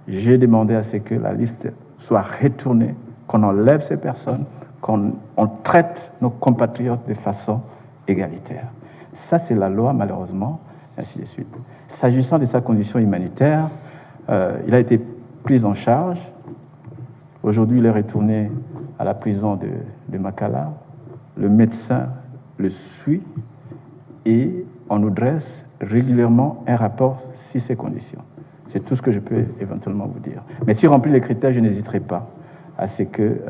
J'ai demandé à ce que la liste soit retournée, qu'on enlève ces personnes, qu'on traite nos compatriotes de façon égalitaire. Ça, c'est la loi, malheureusement, ainsi de suite. S'agissant de sa condition humanitaire, il a été pris en charge. Aujourd'hui, il est retourné à la prison de Makala. Le médecin le suit et on nous dresse régulièrement un rapport sur ses conditions. C'est tout ce que je peux éventuellement vous dire. Mais s'il remplit les critères, je n'hésiterai pas à ce que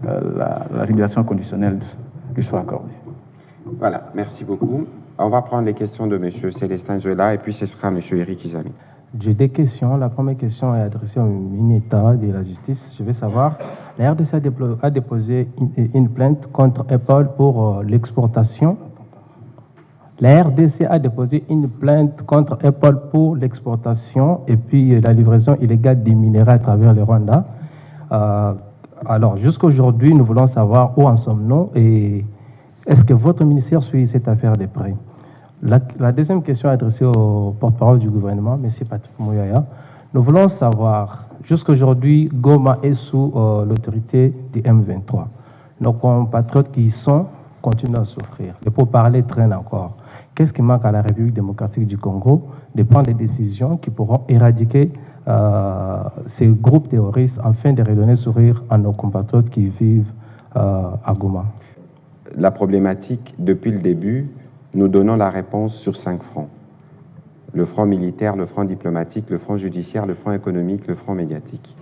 la libération conditionnelle lui soit accordée. Voilà, merci beaucoup. On va prendre les questions de M. Célestin Zuela et puis ce sera M. Eric Izami. J'ai deux questions. La première question est adressée au ministère de la Justice. Je veux savoir, la RDC a déposé une plainte contre Apple pour l'exportation. La RDC a déposé une plainte contre Apple pour l'exportation et puis la livraison illégale des minéraux à travers le Rwanda. Alors, jusqu'à aujourd'hui, nous voulons savoir où en sommes-nous et est-ce que votre ministère suit cette affaire de près? La deuxième question est adressée au porte-parole du gouvernement, M. Patrick Mouyaya. Nous voulons savoir, jusqu'à aujourd'hui, Goma est sous l'autorité du M23. Nos compatriotes qui y sont continuent à souffrir. Les pourparlers traînent encore. Qu'est-ce qui manque à la République démocratique du Congo de prendre des décisions qui pourront éradiquer ces groupes terroristes afin de redonner sourire à nos compatriotes qui vivent à Goma? La problématique, depuis le début, nous donnons la réponse sur 5 fronts. Le front militaire, le front diplomatique, le front judiciaire, le front économique, le front médiatique.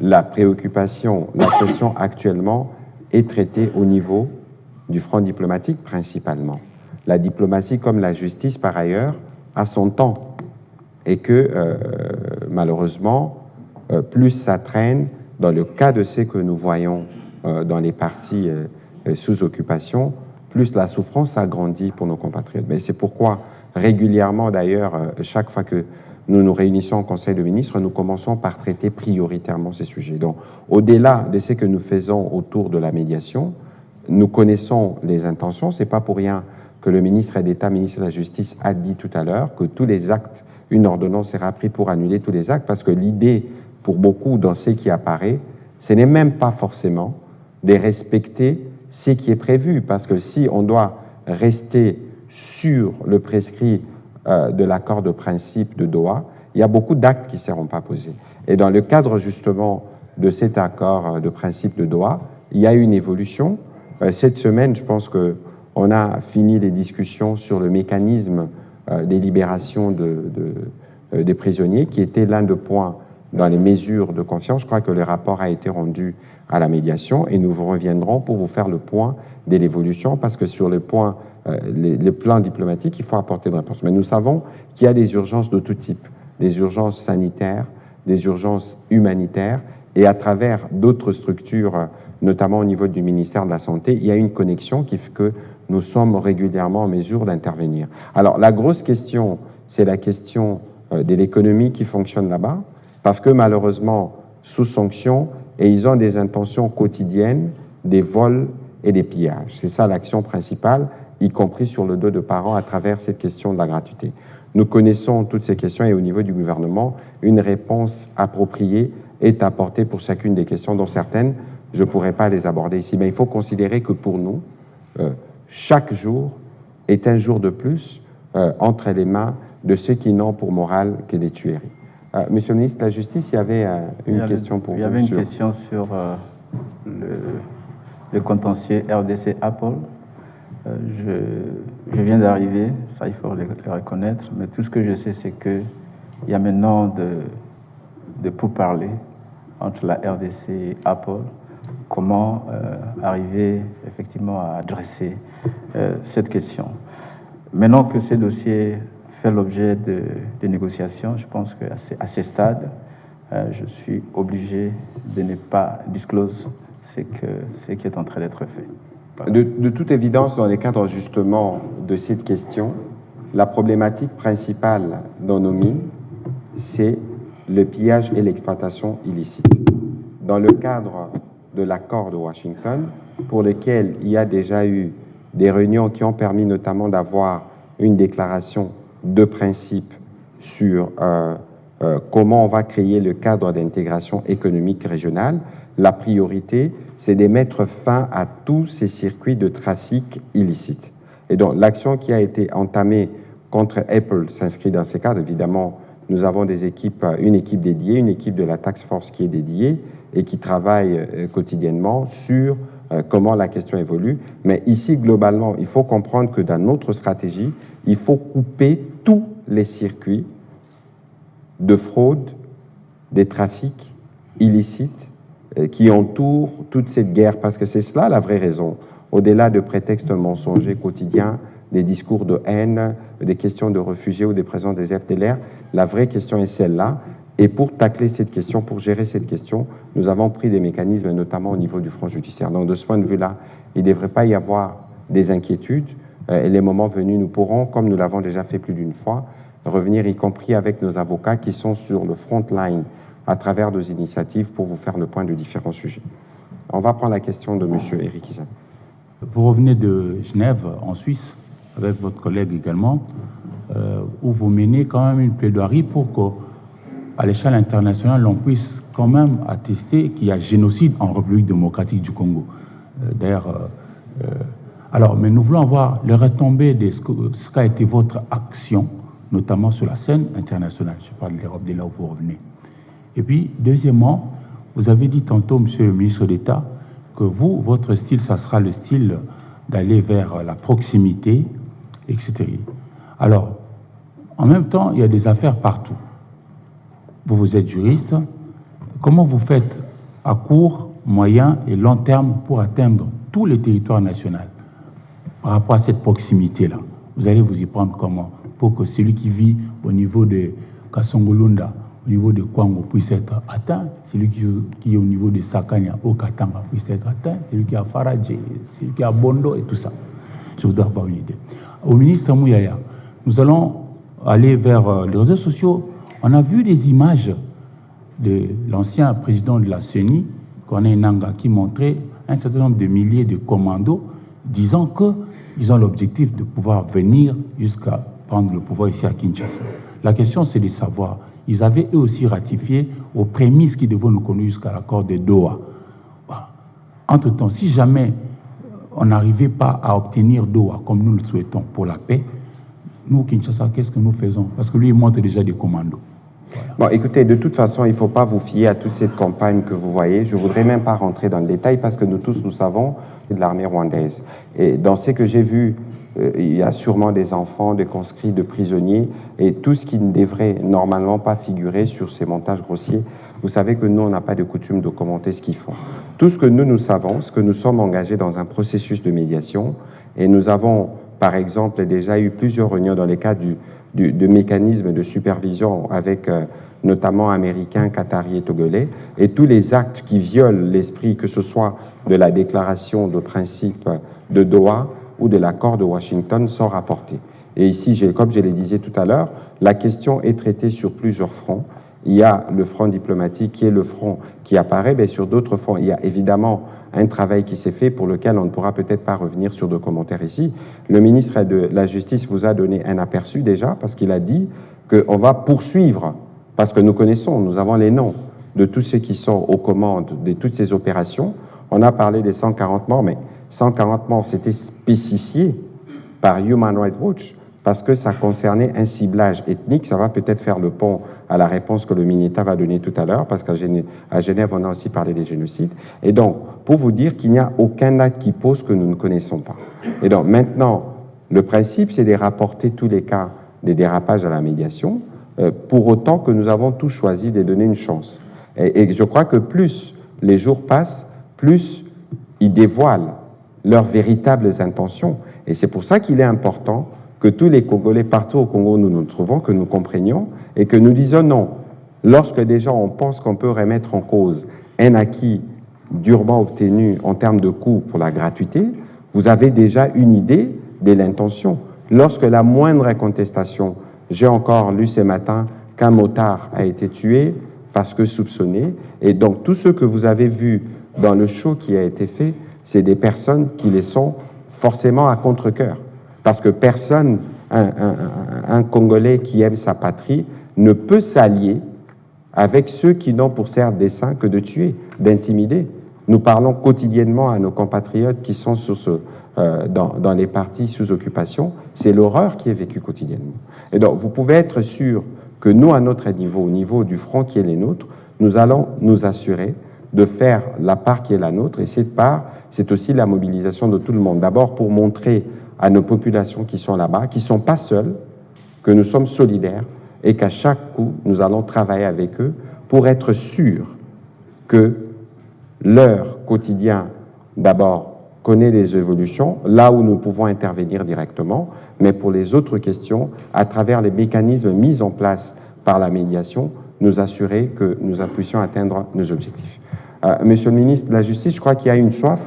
La préoccupation, la question actuellement est traitée au niveau du front diplomatique principalement. la diplomatie comme la justice, par ailleurs, a son temps. Et que, malheureusement, plus ça traîne, dans le cas de ce que nous voyons dans les partis sous occupation, plus la souffrance s'agrandit pour nos compatriotes. Mais c'est pourquoi, régulièrement d'ailleurs, chaque fois que nous nous réunissons au Conseil de ministres, nous commençons par traiter prioritairement ces sujets. Donc, au-delà de ce que nous faisons autour de la médiation, nous connaissons les intentions. Ce n'est pas pour rien que le ministre d'État, ministre de la Justice, a dit tout à l'heure que tous les actes, une ordonnance sera prise pour annuler tous les actes, parce que l'idée, pour beaucoup dans ce qui apparaît, ce n'est même pas forcément de respecter ce qui est prévu, parce que si on doit rester sur le prescrit de l'accord de principe de Doha, il y a beaucoup d'actes qui ne seront pas posés. Et dans le cadre justement de cet accord de principe de Doha, il y a une évolution. Cette semaine, je pense qu'on a fini les discussions sur le mécanisme des libérations des prisonniers, qui était l'un des points dans les mesures de confiance. Je crois que le rapport a été rendu à la médiation et nous vous reviendrons pour vous faire le point de l'évolution, parce que sur le point les plans diplomatiques, il faut apporter des réponses. Mais nous savons qu'il y a des urgences de tout type, des urgences sanitaires, des urgences humanitaires, et à travers d'autres structures, notamment au niveau du ministère de la Santé, il y a une connexion qui fait que nous sommes régulièrement en mesure d'intervenir. Alors, la grosse question, c'est la question de l'économie qui fonctionne là-bas, parce que malheureusement, sous sanction, et ils ont des intentions quotidiennes, des vols et des pillages. C'est ça l'action principale, y compris sur le dos de parents à travers cette question de la gratuité. Nous connaissons toutes ces questions et au niveau du gouvernement, une réponse appropriée est apportée pour chacune des questions, dont certaines, je ne pourrais pas les aborder ici. Mais il faut considérer que pour nous, chaque jour est un jour de plus entre les mains de ceux qui n'ont pour morale que des tueries. Monsieur le ministre de la Justice, il y avait une question pour vous. Il y avait une question sur le contentieux RDC Apple. Je viens d'arriver, ça il faut le reconnaître, mais tout ce que je sais, c'est qu'il y a maintenant de pourparlers entre la RDC et Apple. Comment arriver effectivement à adresser cette question. Maintenant que ce dossier fait l'objet de négociations, je pense qu'à ce stade, je suis obligé de ne pas disclose ce qui est en train d'être fait. Voilà. De toute évidence, dans les cadres justement de cette question, la problématique principale dans nos mines, c'est le pillage et l'exploitation illicite. Dans le cadre de l'accord de Washington, pour lequel il y a déjà eu des réunions qui ont permis notamment d'avoir une déclaration de principe sur comment on va créer le cadre d'intégration économique régionale, la priorité, c'est de mettre fin à tous ces circuits de trafic illicite. Et donc, l'action qui a été entamée contre Apple s'inscrit dans ces cadres. Évidemment, nous avons des équipes, une équipe dédiée, une équipe de la Task Force qui est dédiée et qui travaille quotidiennement sur comment la question évolue. Mais ici, globalement, il faut comprendre que dans notre stratégie, il faut couper tous les circuits de fraude, des trafics illicites qui entourent toute cette guerre, parce que c'est cela la vraie raison. Au-delà de prétextes mensongers quotidiens, des discours de haine, des questions de réfugiés ou des présences des FDLR, la vraie question est celle-là. Et pour tacler cette question, pour gérer cette question, nous avons pris des mécanismes, notamment au niveau du front judiciaire. Donc, de ce point de vue-là, il ne devrait pas y avoir des inquiétudes. Et les moments venus, nous pourrons, comme nous l'avons déjà fait plus d'une fois, revenir, y compris avec nos avocats qui sont sur le front line à travers nos initiatives pour vous faire le point de différents sujets. On va prendre la question de M. Éric Izan. Vous revenez de Genève, en Suisse, avec votre collègue également, où vous menez quand même une plaidoirie pour qu'à l'échelle internationale, on puisse quand même attester qu'il y a génocide en République démocratique du Congo. D'ailleurs, alors, mais nous voulons voir les retombées de ce qu'a été votre action, notamment sur la scène internationale. Je parle de l'Europe, de là où vous revenez. Et puis, deuxièmement, vous avez dit tantôt, Monsieur le ministre d'État, que vous, votre style, ça sera le style d'aller vers la proximité, etc. Alors, en même temps, il y a des affaires partout. Vous êtes juriste. Comment vous faites à court, moyen et long terme pour atteindre tous les territoires nationaux par rapport à cette proximité-là? vous allez vous y prendre comment pour que celui qui vit au niveau de Kasongolunda, au niveau de Kwango puisse être atteint, celui qui est au niveau de Sakanya, au Katanga puisse être atteint, celui qui est à Faradje, celui qui est à Bondo et tout ça. Je voudrais avoir une idée. Au ministre Mouyaya, nous allons aller vers les réseaux sociaux. On a vu des images de l'ancien président de la CENI, Corneille Nangaa, qui montrait un certain nombre de milliers de commandos disant qu'ils ont l'objectif de pouvoir venir jusqu'à prendre le pouvoir ici à Kinshasa. La question, c'est de savoir, ils avaient eux aussi ratifié aux prémices qui devaient nous conduire jusqu'à l'accord de Doha. Entre-temps, si jamais on n'arrivait pas à obtenir Doha comme nous le souhaitons pour la paix, nous, Kinshasa, qu'est-ce que nous faisons? Parce que lui, il montre déjà des commandos. Bon, écoutez, de toute façon, il ne faut pas vous fier à toute cette campagne que vous voyez. Je ne voudrais même pas rentrer dans le détail parce que nous tous, nous savons de l'armée rwandaise. Et dans ce que j'ai vu, il y a sûrement des enfants, des conscrits, de prisonniers, et tout ce qui ne devrait normalement pas figurer sur ces montages grossiers. Vous savez que nous, on n'a pas de coutume de commenter ce qu'ils font. Tout ce que nous savons, c'est que nous sommes engagés dans un processus de médiation, et nous avons, par exemple, déjà eu plusieurs réunions dans le cadre de mécanismes de supervision avec notamment américains, qataris et togolais, et tous les actes qui violent l'esprit, que ce soit de la déclaration de principe de Doha ou de l'accord de Washington, sont rapportés. Et ici, comme je le disais tout à l'heure, la question est traitée sur plusieurs fronts. Il y a le front diplomatique qui est le front qui apparaît, mais sur d'autres fronts, il y a évidemment un travail qui s'est fait pour lequel on ne pourra peut-être pas revenir sur de commentaires ici. Le ministre de la Justice vous a donné un aperçu déjà, parce qu'il a dit qu'on va poursuivre, parce que nous connaissons, nous avons les noms de tous ceux qui sont aux commandes de toutes ces opérations. On a parlé des 140 morts, mais 140 morts, c'était spécifié par Human Rights Watch, parce que ça concernait un ciblage ethnique. Ça va peut-être faire le pont à la réponse que le Mineta va donner tout à l'heure, parce qu'à Genève, on a aussi parlé des génocides. Et donc, pour vous dire qu'il n'y a aucun acte qui pose que nous ne connaissons pas. Et donc, maintenant, le principe, c'est de rapporter tous les cas des dérapages à la médiation, pour autant que nous avons tous choisi de donner une chance. Et je crois que plus les jours passent, plus ils dévoilent leurs véritables intentions. Et c'est pour ça qu'il est important que tous les Congolais, partout au Congo où nous nous trouvons, que nous comprenions et que nous disons non. Lorsque déjà on pense qu'on peut remettre en cause un acquis durement obtenu en termes de coûts pour la gratuité, vous avez déjà une idée de l'intention. Lorsque la moindre contestation, j'ai encore lu ce matin qu'un motard a été tué parce que soupçonné, et donc tous ceux que vous avez vus dans le show qui a été fait, c'est des personnes qui les sont forcément à contre-cœur. Parce que personne, un Congolais qui aime sa patrie, ne peut s'allier avec ceux qui n'ont pour seul dessein que de tuer, d'intimider. Nous parlons quotidiennement à nos compatriotes qui sont dans les partis sous occupation. C'est l'horreur qui est vécue quotidiennement. Et donc, vous pouvez être sûr que nous, à notre niveau, au niveau du front qui est les nôtres, nous allons nous assurer de faire la part qui est la nôtre. Et cette part, c'est aussi la mobilisation de tout le monde. D'abord, pour montrer à nos populations qui sont là-bas, qui ne sont pas seules, que nous sommes solidaires et qu'à chaque coup, nous allons travailler avec eux pour être sûrs que leur quotidien, d'abord, connaît des évolutions, là où nous pouvons intervenir directement, mais pour les autres questions, à travers les mécanismes mis en place par la médiation, nous assurer que nous puissions atteindre nos objectifs. Monsieur le ministre de la Justice, je crois qu'il y a une soif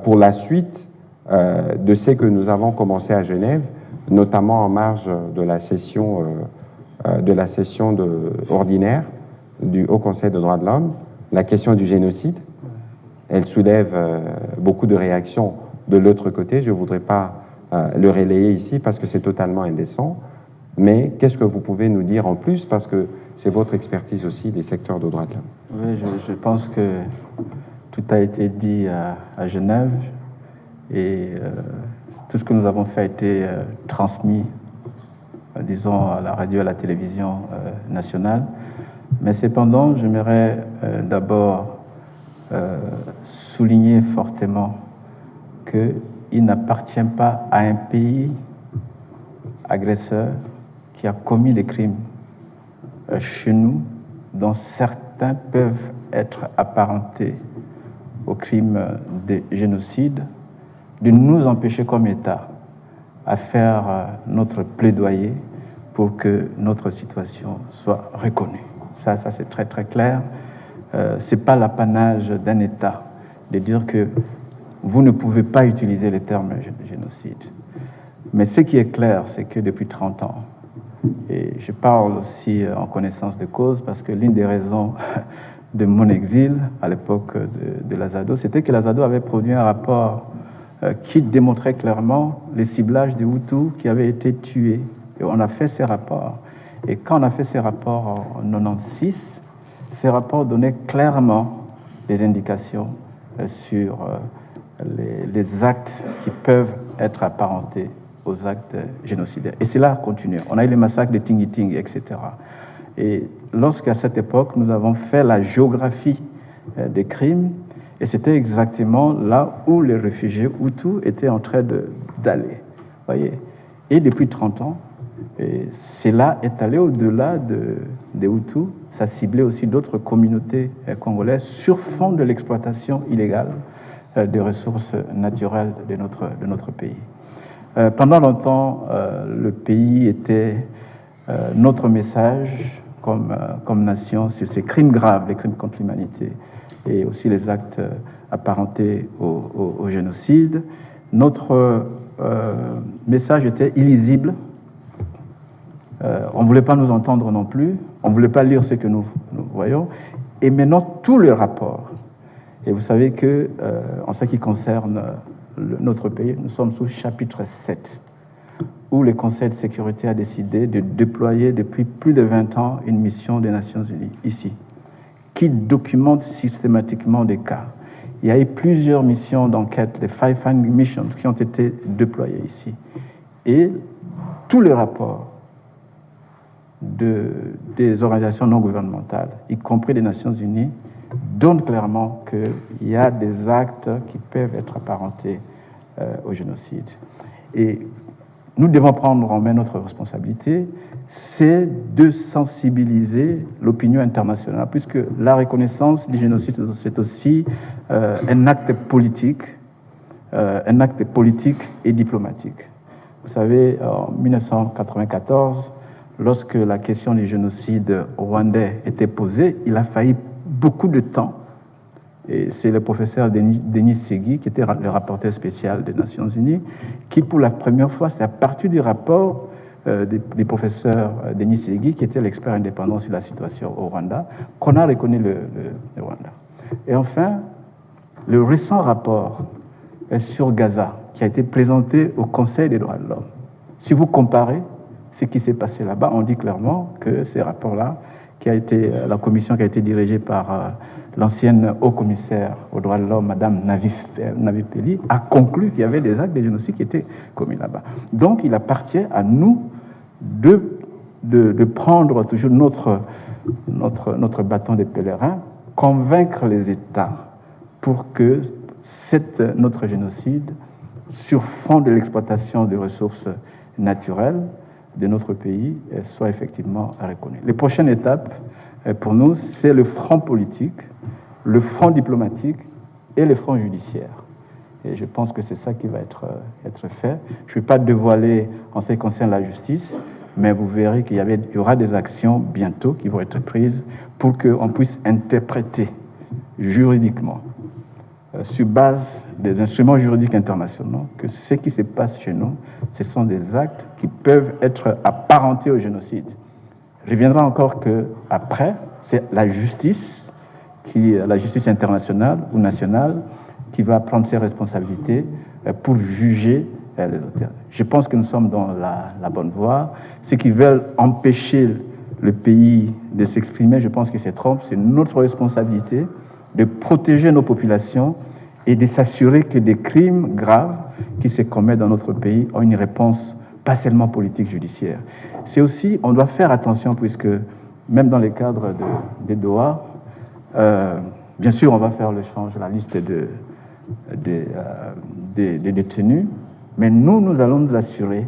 pour la suite de ce que nous avons commencé à Genève, notamment en marge de la session, ordinaire du Haut Conseil des droits de l'homme, la question du génocide. Elle soulève beaucoup de réactions de l'autre côté. Je ne voudrais pas le relayer ici parce que c'est totalement indécent. Mais qu'est-ce que vous pouvez nous dire en plus, parce que c'est votre expertise aussi des secteurs de droits de l'homme? Oui, je pense que tout a été dit à Genève et tout ce que nous avons fait a été transmis, disons, à la radio et à la télévision nationale. Mais cependant, j'aimerais d'abord souligner fortement qu'il n'appartient pas à un pays agresseur qui a commis des crimes chez nous, dont certains peuvent être apparentés aux crimes de génocide, de nous empêcher comme État à faire notre plaidoyer pour que notre situation soit reconnue. Ça c'est très très clair. Ce n'est pas l'apanage d'un État de dire que vous ne pouvez pas utiliser le terme génocide. Mais ce qui est clair, c'est que depuis 30 ans, et je parle aussi en connaissance de cause parce que l'une des raisons de mon exil à l'époque de l'Azado, c'était que l'Azado avait produit un rapport qui démontrait clairement les ciblages des Hutus qui avaient été tués. Et on a fait ces rapports. Et quand on a fait ces rapports en 1996, ces rapports donnaient clairement des indications sur les actes qui peuvent être apparentés aux actes génocidaires. Et cela continue. On a eu les massacres de Tingiting, etc. Et lorsqu'à cette époque, nous avons fait la géographie des crimes, et c'était exactement là où les réfugiés Hutus étaient en train d'aller. Voyez. Et depuis 30 ans, cela est allé au-delà des Hutus. Ça ciblait aussi d'autres communautés congolaises sur fond de l'exploitation illégale des ressources naturelles de notre pays. Pendant longtemps, le pays était notre message comme nation sur ces crimes graves, les crimes contre l'humanité et aussi les actes apparentés au génocide. Notre message était illisible. On ne voulait pas nous entendre non plus. On ne voulait pas lire ce que nous voyons. Et maintenant, tous les rapports. Et vous savez que, en ce qui concerne notre pays, nous sommes sous chapitre 7, où le Conseil de sécurité a décidé de déployer depuis plus de 20 ans une mission des Nations Unies, ici, qui documente systématiquement des cas. Il y a eu plusieurs missions d'enquête, les fact-finding missions, qui ont été déployées ici. Et tous les rapports des organisations non gouvernementales, y compris des Nations Unies, donnent clairement qu'il y a des actes qui peuvent être apparentés au génocide. Et nous devons prendre en main notre responsabilité, c'est de sensibiliser l'opinion internationale, puisque la reconnaissance du génocide, c'est aussi un acte politique et diplomatique. Vous savez, en 1994, lorsque la question du génocide rwandais était posée, il a fallu beaucoup de temps. Et c'est le professeur Denis Segui, qui était le rapporteur spécial des Nations Unies, qui, pour la première fois, c'est à partir du rapport du professeur Denis Segui, qui était l'expert indépendant sur la situation au Rwanda, qu'on a reconnu le Rwanda. Et enfin, le récent rapport sur Gaza, qui a été présenté au Conseil des droits de l'homme. Si vous comparez ce qui s'est passé là-bas, on dit clairement que ces rapports-là, la commission qui a été dirigée par l'ancienne haut-commissaire aux droits de l'homme, Madame Navi Peli, a conclu qu'il y avait des actes de génocide qui étaient commis là-bas. Donc, il appartient à nous de prendre toujours notre bâton de pèlerin, convaincre les États pour que notre génocide, sur fond de l'exploitation des ressources naturelles de notre pays, soit effectivement reconnue. Les prochaines étapes, pour nous, c'est le front politique, le front diplomatique et le front judiciaire. Et je pense que c'est ça qui va être fait. Je ne vais pas dévoiler en ce qui concerne la justice, mais vous verrez qu'il y aura des actions bientôt qui vont être prises pour qu'on puisse interpréter juridiquement, sur base des instruments juridiques internationaux, que ce qui se passe chez nous, ce sont des actes qui peuvent être apparentés au génocide. Je reviendrai encore qu'après, c'est la justice internationale ou nationale, qui va prendre ses responsabilités pour juger les auteurs. Je pense que nous sommes dans la bonne voie. Ceux qui veulent empêcher le pays de s'exprimer, je pense que c'est trompent. C'est notre responsabilité de protéger nos populations et de s'assurer que des crimes graves qui se commettent dans notre pays ont une réponse pas seulement politique, judiciaire. C'est aussi, on doit faire attention, puisque même dans le cadre des Doha, bien sûr, on va faire l'échange, la liste des détenus, mais nous allons nous assurer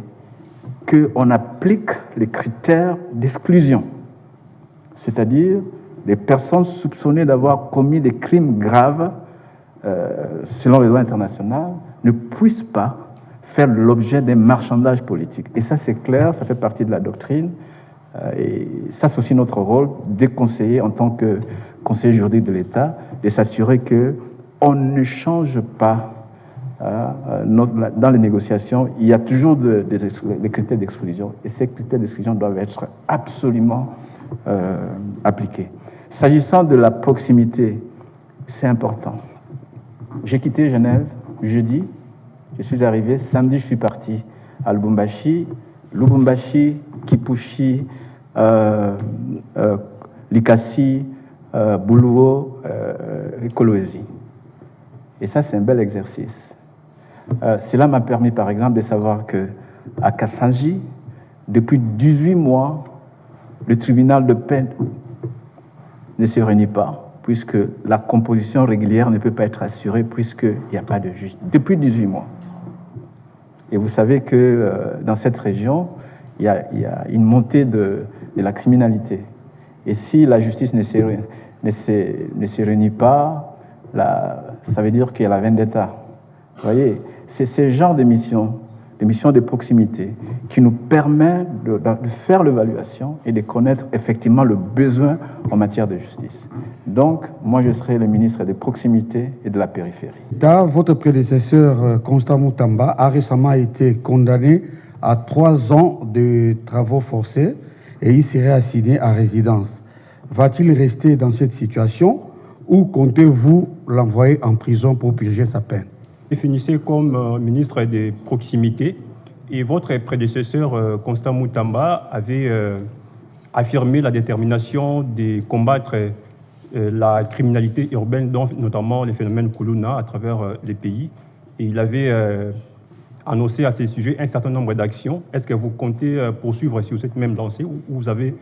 qu'on applique les critères d'exclusion, c'est-à-dire les personnes soupçonnées d'avoir commis des crimes graves selon les lois internationales ne puissent pas faire l'objet d'un marchandage politique. Et ça, c'est clair, ça fait partie de la doctrine. Et ça, c'est aussi notre rôle des conseillers en tant que conseiller juridique de l'État, de s'assurer qu'on ne change pas. Dans les négociations, il y a toujours des critères d'exclusion. Et ces critères d'exclusion doivent être absolument appliqués. S'agissant de la proximité, c'est important. J'ai quitté Genève jeudi, je suis arrivé, samedi je suis parti à Lubumbashi, Kipushi, Likasi, Buluo et Kolwezi. Et ça, c'est un bel exercice. Cela m'a permis, par exemple, de savoir qu'à Kassanji, depuis 18 mois, le tribunal de paix ne se réunit pas, puisque la composition régulière ne peut pas être assurée, puisqu'il n'y a pas de juge. Depuis 18 mois. Et vous savez que dans cette région, il y a une montée de la criminalité. Et si la justice ne se réunit pas, ça veut dire qu'il y a la vendetta. Vous voyez, c'est ce genre de missions de proximité qui nous permet de faire l'évaluation et de connaître effectivement le besoin en matière de justice. Donc, moi, je serai le ministre des proximités et de la périphérie. Votre prédécesseur, Constant Moutamba, a récemment été condamné à 3 ans de travaux forcés et il serait assigné à résidence. Va-t-il rester dans cette situation ou comptez-vous l'envoyer en prison pour purger sa peine? Définissez comme ministre des proximités et votre prédécesseur Constant Moutamba avait affirmé la détermination de combattre la criminalité urbaine, dont notamment les phénomènes Kuluna à travers les pays. Et il avait annoncé à ces sujets un certain nombre d'actions. Est-ce que vous comptez poursuivre sur cette même lancée ou vous avez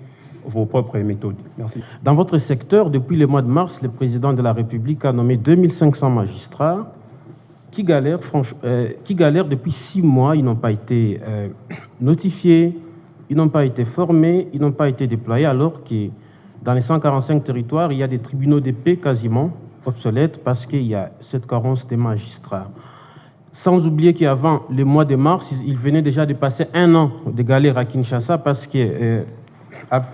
vos propres méthodes? Merci. Dans votre secteur, depuis le mois de mars, le président de la République a nommé 2500 magistrats qui galèrent depuis 6 mois. Ils n'ont pas été notifiés, ils n'ont pas été formés, ils n'ont pas été déployés, alors que dans les 145 territoires, il y a des tribunaux de paix quasiment obsolètes parce qu'il y a cette carence des magistrats. Sans oublier qu'avant le mois de mars, il venait déjà de passer 1 an de galère à Kinshasa parce que,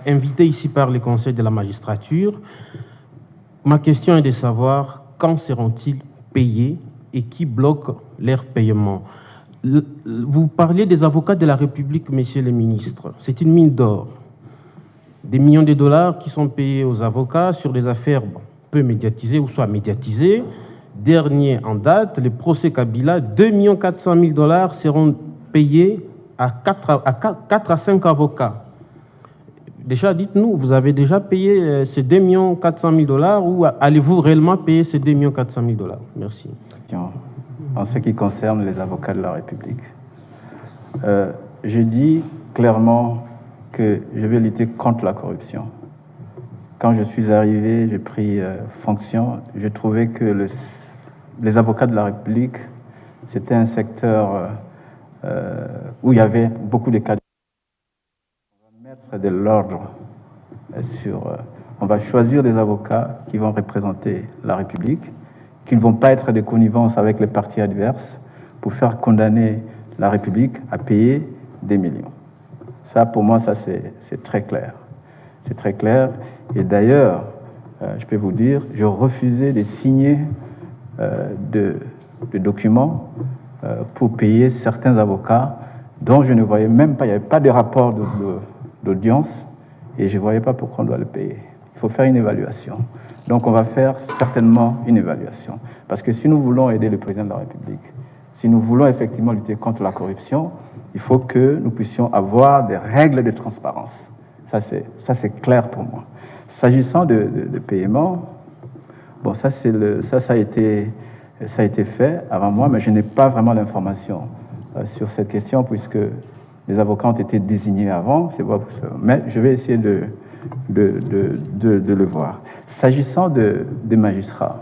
invité ici par le Conseil de la magistrature, ma question est de savoir quand seront-ils payés et qui bloque leur paiement. Vous parliez des avocats de la République, messieurs les ministres. C'est une mine d'or. Des millions de dollars qui sont payés aux avocats sur des affaires peu médiatisées ou soit médiatisées. Dernier en date, le procès Kabila, 2 400 000 dollars seront payés à 4 à 5 avocats. Déjà, dites-nous, vous avez déjà payé ces 2 400 000 dollars ou allez-vous réellement payer ces 2 400 000 dollars? Merci. En ce qui concerne les avocats de la République, je dis clairement que je vais lutter contre la corruption. Quand je suis arrivé, j'ai pris fonction, j'ai trouvé que les avocats de la République, c'était un secteur où il y avait beaucoup de cas. On va mettre de l'ordre on va choisir des avocats qui vont représenter la République, qui ne vont pas être de connivence avec les partis adverses pour faire condamner la République à payer des millions. Ça, pour moi, ça c'est très clair. C'est très clair. Et d'ailleurs, je peux vous dire, je refusais de signer de documents pour payer certains avocats dont je ne voyais même pas, il n'y avait pas de rapport d'audience et je ne voyais pas pourquoi on doit le payer. Il faut faire une évaluation. Donc on va faire certainement une évaluation. Parce que si nous voulons aider le président de la République, si nous voulons effectivement lutter contre la corruption, il faut que nous puissions avoir des règles de transparence. Ça, c'est clair pour moi. S'agissant de paiement, bon, ça a été fait avant moi, mais je n'ai pas vraiment l'information sur cette question, puisque les avocats ont été désignés avant, mais je vais essayer de le voir. S'agissant des magistrats,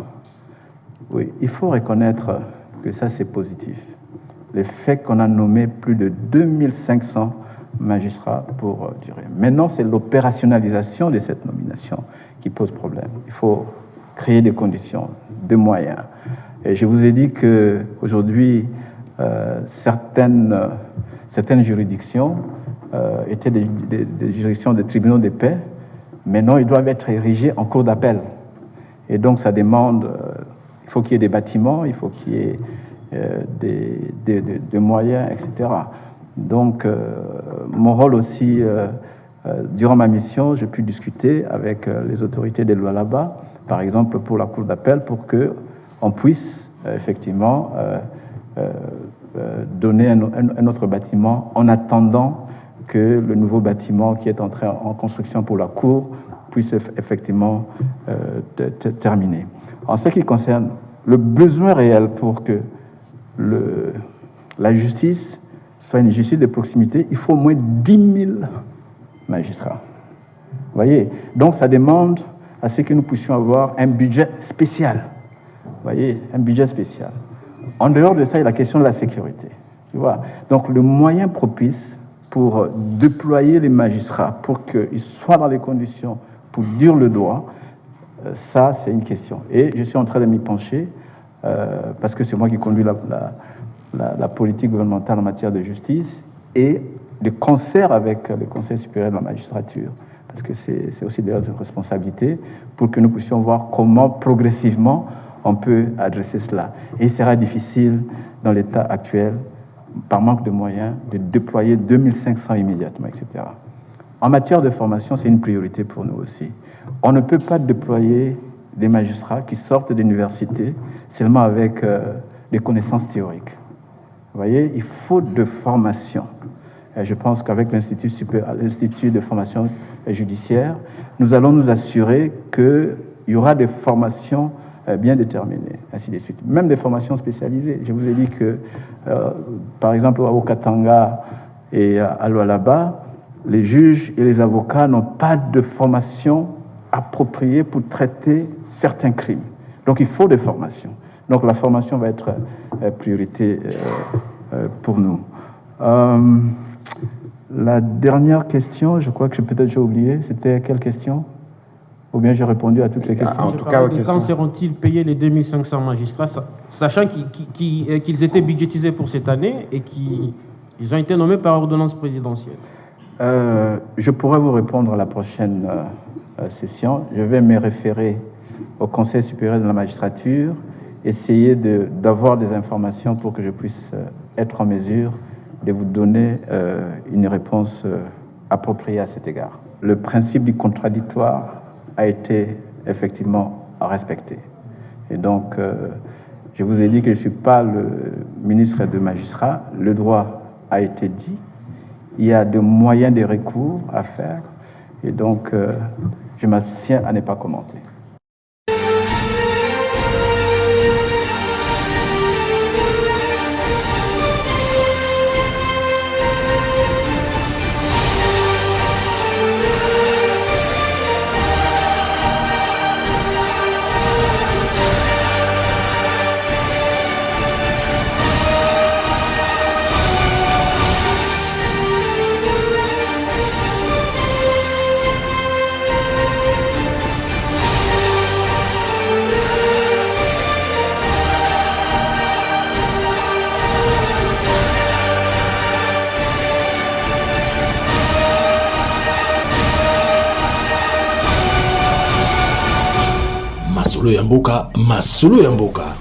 oui, il faut reconnaître que ça, c'est positif. Le fait qu'on a nommé plus de 2500 magistrats pour durer. Maintenant, c'est l'opérationnalisation de cette nomination qui pose problème. Il faut créer des conditions, des moyens. Et je vous ai dit qu'aujourd'hui, certaines juridictions étaient des juridictions des tribunaux de paix, mais non, ils doivent être érigés en cour d'appel. Et donc, ça demande, il faut qu'il y ait des bâtiments, il faut qu'il y ait des moyens, etc. Donc, mon rôle aussi, durant ma mission, j'ai pu discuter avec les autorités des lois là-bas, par exemple pour la cour d'appel, pour qu'on puisse effectivement donner un autre bâtiment en attendant que le nouveau bâtiment qui est entré en construction pour la cour puisse effectivement terminer. En ce qui concerne le besoin réel pour que la justice soit une justice de proximité, il faut au moins 10 000 magistrats. Vous voyez? Donc ça demande à ce que nous puissions avoir un budget spécial. Vous voyez? Un budget spécial. En dehors de ça, il y a la question de la sécurité. Tu vois? Donc le moyen propice pour déployer les magistrats, pour qu'ils soient dans les conditions pour dire le droit, ça c'est une question. Et je suis en train de m'y pencher, parce que c'est moi qui conduis la politique gouvernementale en matière de justice, et de concert avec le Conseil supérieur de la magistrature, parce que c'est aussi de notre responsabilité, pour que nous puissions voir comment progressivement on peut adresser cela. Et il sera difficile dans l'état actuel, par manque de moyens, de déployer 2500 immédiatement, etc. En matière de formation, c'est une priorité pour nous aussi. On ne peut pas déployer des magistrats qui sortent d'université seulement avec des connaissances théoriques. Vous voyez, il faut de formation. Et je pense qu'avec l'Institut de formation judiciaire, nous allons nous assurer qu'il y aura des formations bien déterminées, ainsi de suite. Même des formations spécialisées. Je vous ai dit que, par exemple, au Katanga et à Lualaba, les juges et les avocats n'ont pas de formation appropriée pour traiter certains crimes. Donc il faut des formations. Donc la formation va être priorité pour nous. La dernière question, je crois que peut-être j'ai oublié, c'était quelle question? Ou bien j'ai répondu à toutes les questions? En tout cas, quand seront-ils payés les 2500 magistrats, sachant qu'ils étaient budgétisés pour cette année et qu'ils ont été nommés par ordonnance présidentielle? Je pourrais vous répondre à la prochaine session. Je vais me référer au Conseil supérieur de la magistrature, essayer d'avoir des informations pour que je puisse être en mesure de vous donner une réponse appropriée à cet égard. Le principe du contradictoire a été effectivement respecté. Et donc, je vous ai dit que je ne suis pas le ministre des magistrats. Le droit a été dit. Il y a des moyens de recours à faire. Et donc, je m'abstiens à ne pas commenter. Masolo ya mboka